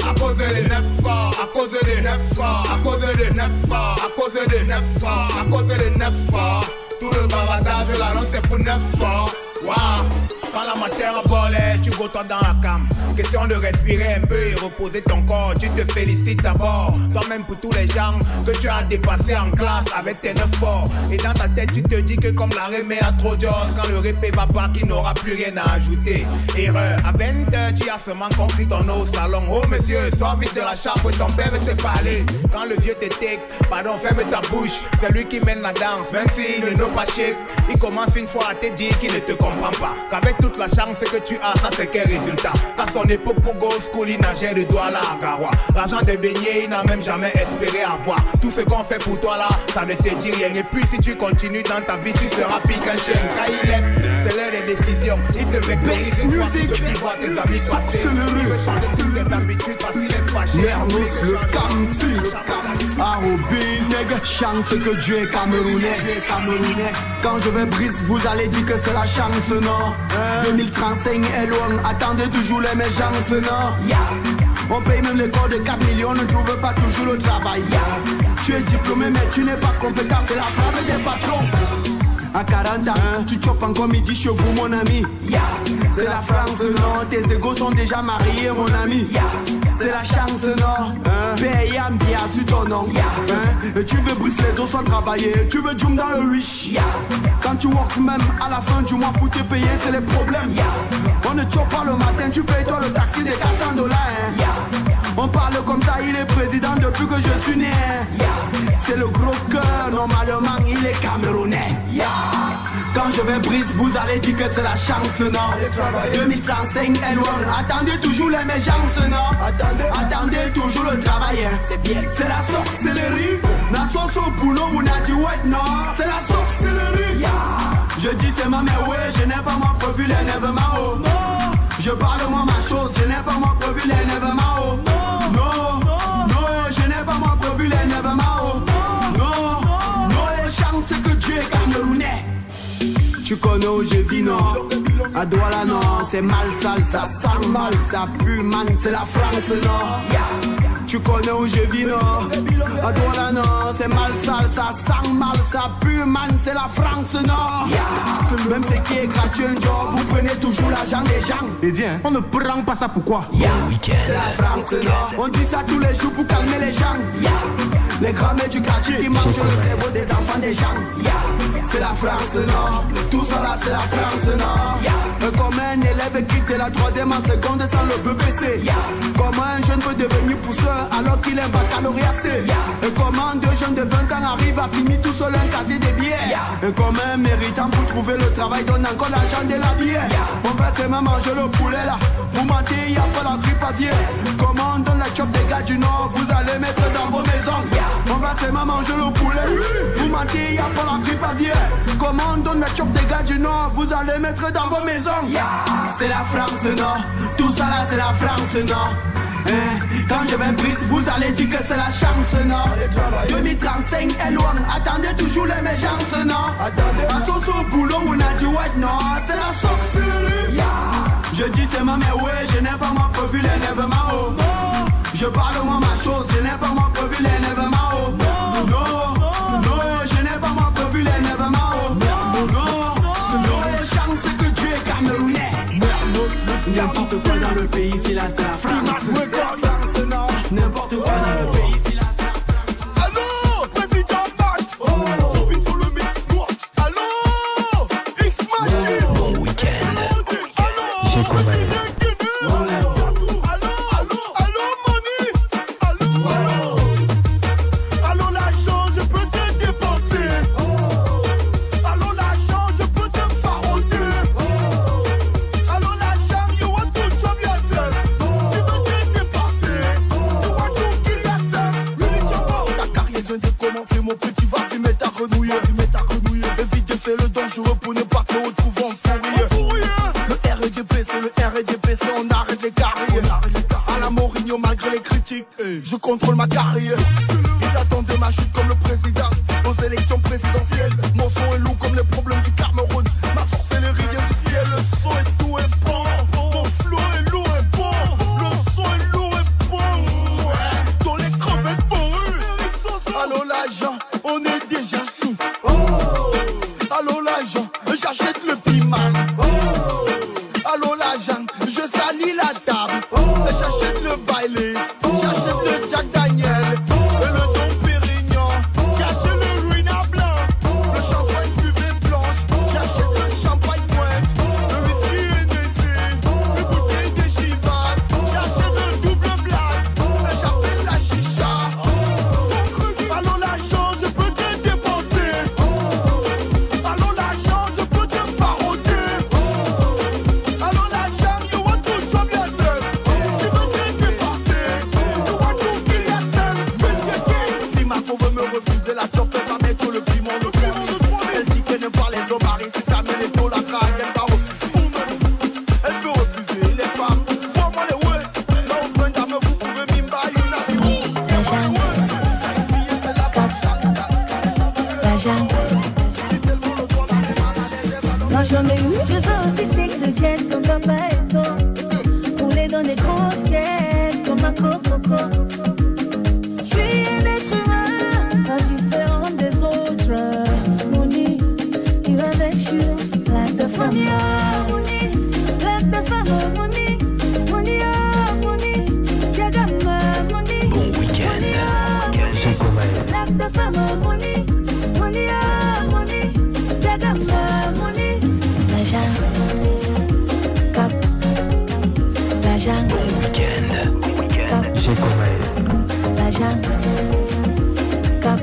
À cause de 9 fois, à cause de 9 fois, à cause de 9 fois, à cause de 9 fois, à cause de 9 fois. Tout le bavardage, la lance c'est pour 9 fois. Quand la matière volait, tu go toi dans la cam. Question de respirer un peu et reposer ton corps. Tu te félicites d'abord, toi-même pour tous les gens que tu as dépassé en classe avec tes 9 forts. Et dans ta tête tu te dis que comme la remée a trop d'os, quand le répé va pas qu'il n'aura plus rien à ajouter. Erreur, à 20 h tu as seulement compris ton eau au salon. Oh monsieur, sors vite de la chambre, ton père veut te parler. Quand le vieux te tic, pardon ferme ta bouche. C'est lui qui mène la danse, même s'il ne know pas shit. Il commence une fois à te dire qu'il ne te comprend pas. Qu'avec toute la chance que tu as, ça c'est quel résultat? Qu'à son époque pour Go School, il nageait de doigts là à Garoua. L'argent des beignets, il n'a même jamais espéré avoir. Tout ce qu'on fait pour toi là, ça ne te dit rien. Et puis si tu continues dans ta vie, tu seras pire qu'un chien. Quand il aime, c'est l'heure des décisions. Il te vectorise une fois, tu peux voir tes amis passer. Il veut changer toutes tes habitudes parce qu'il est fâché. Nervous, le Kamsi, Arobineg, chance que Dieu est camerounais. Quand je vais brise, vous allez dire que c'est la chance, non? 2035 est loin, attendez toujours les méchances, non? On paye même les corps de 4 millions, ne trouve pas toujours le travail. Tu es diplômé mais tu n'es pas compétent, c'est la phrase des patrons. À 40 ans, tu chopes encore midi chez vous mon ami. C'est la France, non? Tes égos sont déjà mariés mon ami. C'est la chance, non? Payam bien sur ton nom. Et tu veux briser les dos sans travailler. Tu veux jump dans le wish. Quand tu work même à la fin du mois pour te payer, c'est les problèmes. On ne chope pas le matin, tu payes toi le taxi des $400. On parle comme ça, il est président depuis que je suis né. C'est le gros cœur, normalement il est camerounais. Quand je vais brise, vous allez dire que c'est la chance, non? 2035 est loin, attendez toujours les méchances, non? Attendez toujours le travail, c'est la sorcellerie. La sauce au poulet, on a dit ouais, non? C'est la sorcellerie. Je dis c'est ma mère, ouais, je n'ai pas mon profil, elle ne veut ma haut. Je parle moi ma chose, je n'ai pas mon profil, elle ne veut ma haut. Non, je n'ai pas mon profil, elle ne veut ma haut. Non, les chances que Dieu est camerounais. Tu connais où je vis, non? À Douala, non, c'est mal sale, ça sent mal, ça pue, man, c'est la France, non? Tu connais où je vis, non? À Douala, non, c'est mal sale, ça sent mal, ça pue, man, c'est la France, non? Même ce qui est gratuit, un job, vous prenez toujours l'argent des gens. Et bien, on ne prend pas ça pourquoi? C'est la France, non? On dit ça tous les jours pour calmer les gens. Les grammaires du quartier qui mangent le cerveau des enfants des gens. C'est la France, non? Tout ça là, c'est la France, non? Comment un élève quitte la 3e en seconde sans le BPC? Comment un jeune peut devenir pousseur alors qu'il est un baccalauréat C. Et comment deux jeunes de 20 ans arrivent à finir tout seul un casier des billets. Et comme un méritant pour trouver le travail donne encore l'argent de la bière. Mon frère c'est même manger le poulet là. Vous mentez, y a pas la grippe aviaire. Comment on donne la chop des gars du Nord, vous allez mettre dans vos maisons. Mon frère c'est même manger le poulet. Vous mentez, y a pas la grippe aviaire. Comment on donne la chop des gars du Nord, vous allez mettre dans vos maisons. C'est la France Nord, tout ça là c'est la France Nord. Quand je vais brise, vous allez dire que c'est la chance, non. 2035 est loin, attendez toujours l'émergence, non. À sauce au boulot, on a dit ouais, non, c'est la sorcellerie. Je dis c'est ma mère, ouais, je n'ai pas mon profil, l'énervement, oh. Je parle moi ma chose, je n'ai pas mon profil, l'énervement, oh. Non, je n'ai pas mon profil, l'énervement, oh. Non, chance que Dieu est camerounais. N'importe quoi dans le pays, c'est la France. N'importe quoi dans le pays, c'est la France. Allô, président Mac. Robin sur le mix, moi. Allô, X-Machine. Bon week-end. J'ai commencé. Allô, l'argent, je peux te dépenser. Allô, l'argent, je peux te farauder. Allô, l'argent, you want to chop yourself. Tu veux te dépasser. You want to kill yourself. Ta carrière vient de commencer, mon petit, vas-y, mets ta renouille. Évite de faire le dangereux pour ne pas te retrouver en fourrier. Le RDP, c'est le RDP, c'est on arrête les carrières. À la Mourinho, malgré les critiques, je contrôle ma carrière. Ils attendent de ma chute comme le président aux élections présidentielles. Mon son est lourd comme les problèmes du Cameroun. Ma sorcellerie vient du ciel, le son est tout et bon. Mon flow est lourd et bon. Le son est lourd et bon. Dans les crevettes bourrues. Allô l'agent, on est déjà sous. Allô l'agent, j'achète le piment. Allô l'agent, je salis la table. J'achète le Bailey, j'achète le Jack Daniel et le Dom Pérignon. J'achète le Ruina Blanc, le champagne cuvée blanche. J'achète le champagne pointe, le whisky Hennessy, le bouteille de Chivas. J'achète le double black et j'appelle la chicha. Allô l'argent, je peux te dépenser. Allô l'argent, je peux te farauder. Allô l'argent, you want to chop yourself. Tu veux te dépasser. You want to kill yourself. Monsieur King, si ma pauvre veut me refuser la chop, elle va mettre le piment de premier. Elle dit qu'elle n'aime pas les hommes mariés, si ça met les taux, la drague, elle va refuser. Elle peut refuser les femmes. Vois-moi les ouais. Là où plein d'âmes, vous pouvez m'imba, une Moi j'en ai eu, je veux aussi take le jet comme papa et toi. Rouler dans des grosses caisses comme un coco. Je suis un être humain, pas différent des autres. Mouni, you have a shoe, like the femme. Mouni, like the femme. Mouni, Mouni, Mouni, Diagama, Mouni. Bon week-end. J'ai commencé. Like the femme, Mouni, Mouni, Mouni, Diagama, Mouni. Cap, Bon week-end. J'ai commencé. Cap,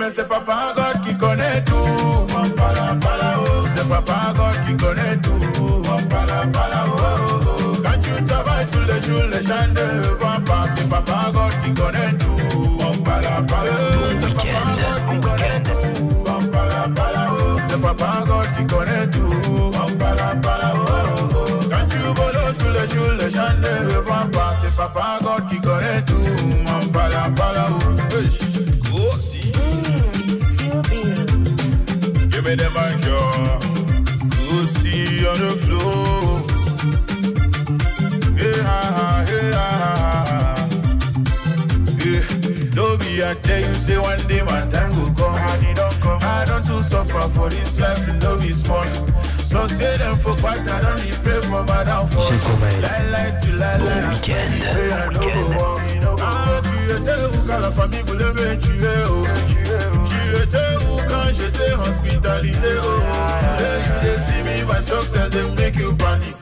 mais c'est Papa God qui connaît tout. On pala pala oh, c'est Papa God qui connaît tout. On pala pala oh, oh, oh. Quand tu travailles tous les jours, les gens ne vont pas. C'est Papa God qui connaît tout. On pala pala oh, c'est Papa God qui connaît tout. On pala pala oh, c'est Papa God qui connaît tout. On pala pala oh, oh, oh. Quand tu voles tous les jours, les gens ne vont pas. C'est Papa God qui connaît tout. On pala pala oh. Go see. Give me the mic, yo. Go see on the floor. Don't be a day you say one day my time will come. I don't to suffer for this life and don't be small. So say them for what I don't need pray for my downfall. Lie to lie. Bon week-end. Ah, tu étais où quand la famille voulait me tuer, tu étais où quand j'étais hospitalisé, You see me, my success, they make you panic.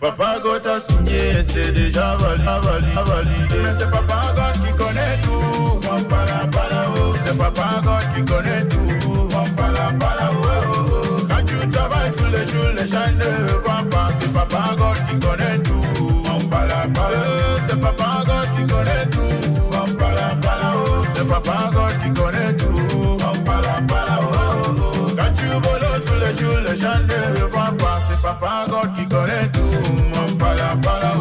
Papa God a signé, c'est déjà validé. Mais c'est Papa God qui connaît tout. On pala pala oh, c'est Papa God qui connaît tout. On pala pala oh. Quand tu travailles tous les jours, les gens ne vont pas. C'est Papa God qui connaît tout. On pala pala oh, c'est Papa God qui connaît tout. On pala pala oh, c'est Papa God qui connaît tout. On pala pala oh. Quand tu voles tous les jours, les gens ne vont pas. C'est Papa God qui connaît tout. On pala pala oh.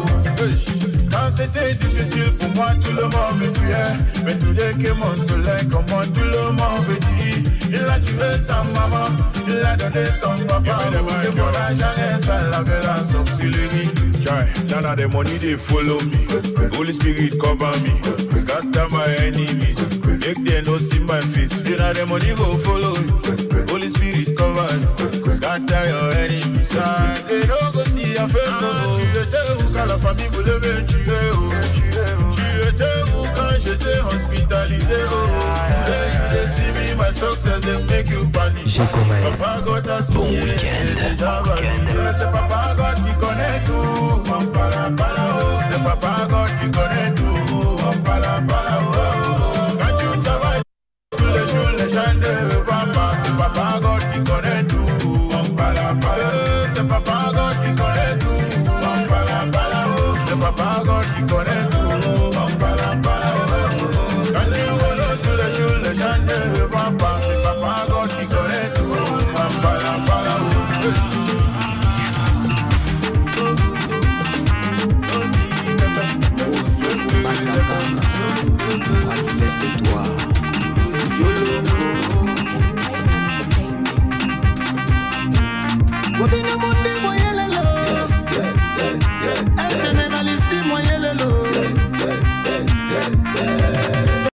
Quand c'était difficile pour moi, tout le monde me fuyait. Mais tout dès que mon soleil, comment tout le monde veut dire. Il a tué sa maman, il a donné son papa. Et mon argent est ça, laver la sorcellerie. None of the money they follow me. Holy Spirit cover me. Scatter my enemies. Make them no see my face. None of the money go follow me. Holy Spirit cover me. Scatter your enemies. They don't go see your face. Tu étais où quand la famille voulait me tuer? Tu étais où quand j'étais hospitalisé? You see me, my success, they make you panic. Papa God a signé, c'est déjà validé. C'est Papa God qui connaît tout. C'est Papa God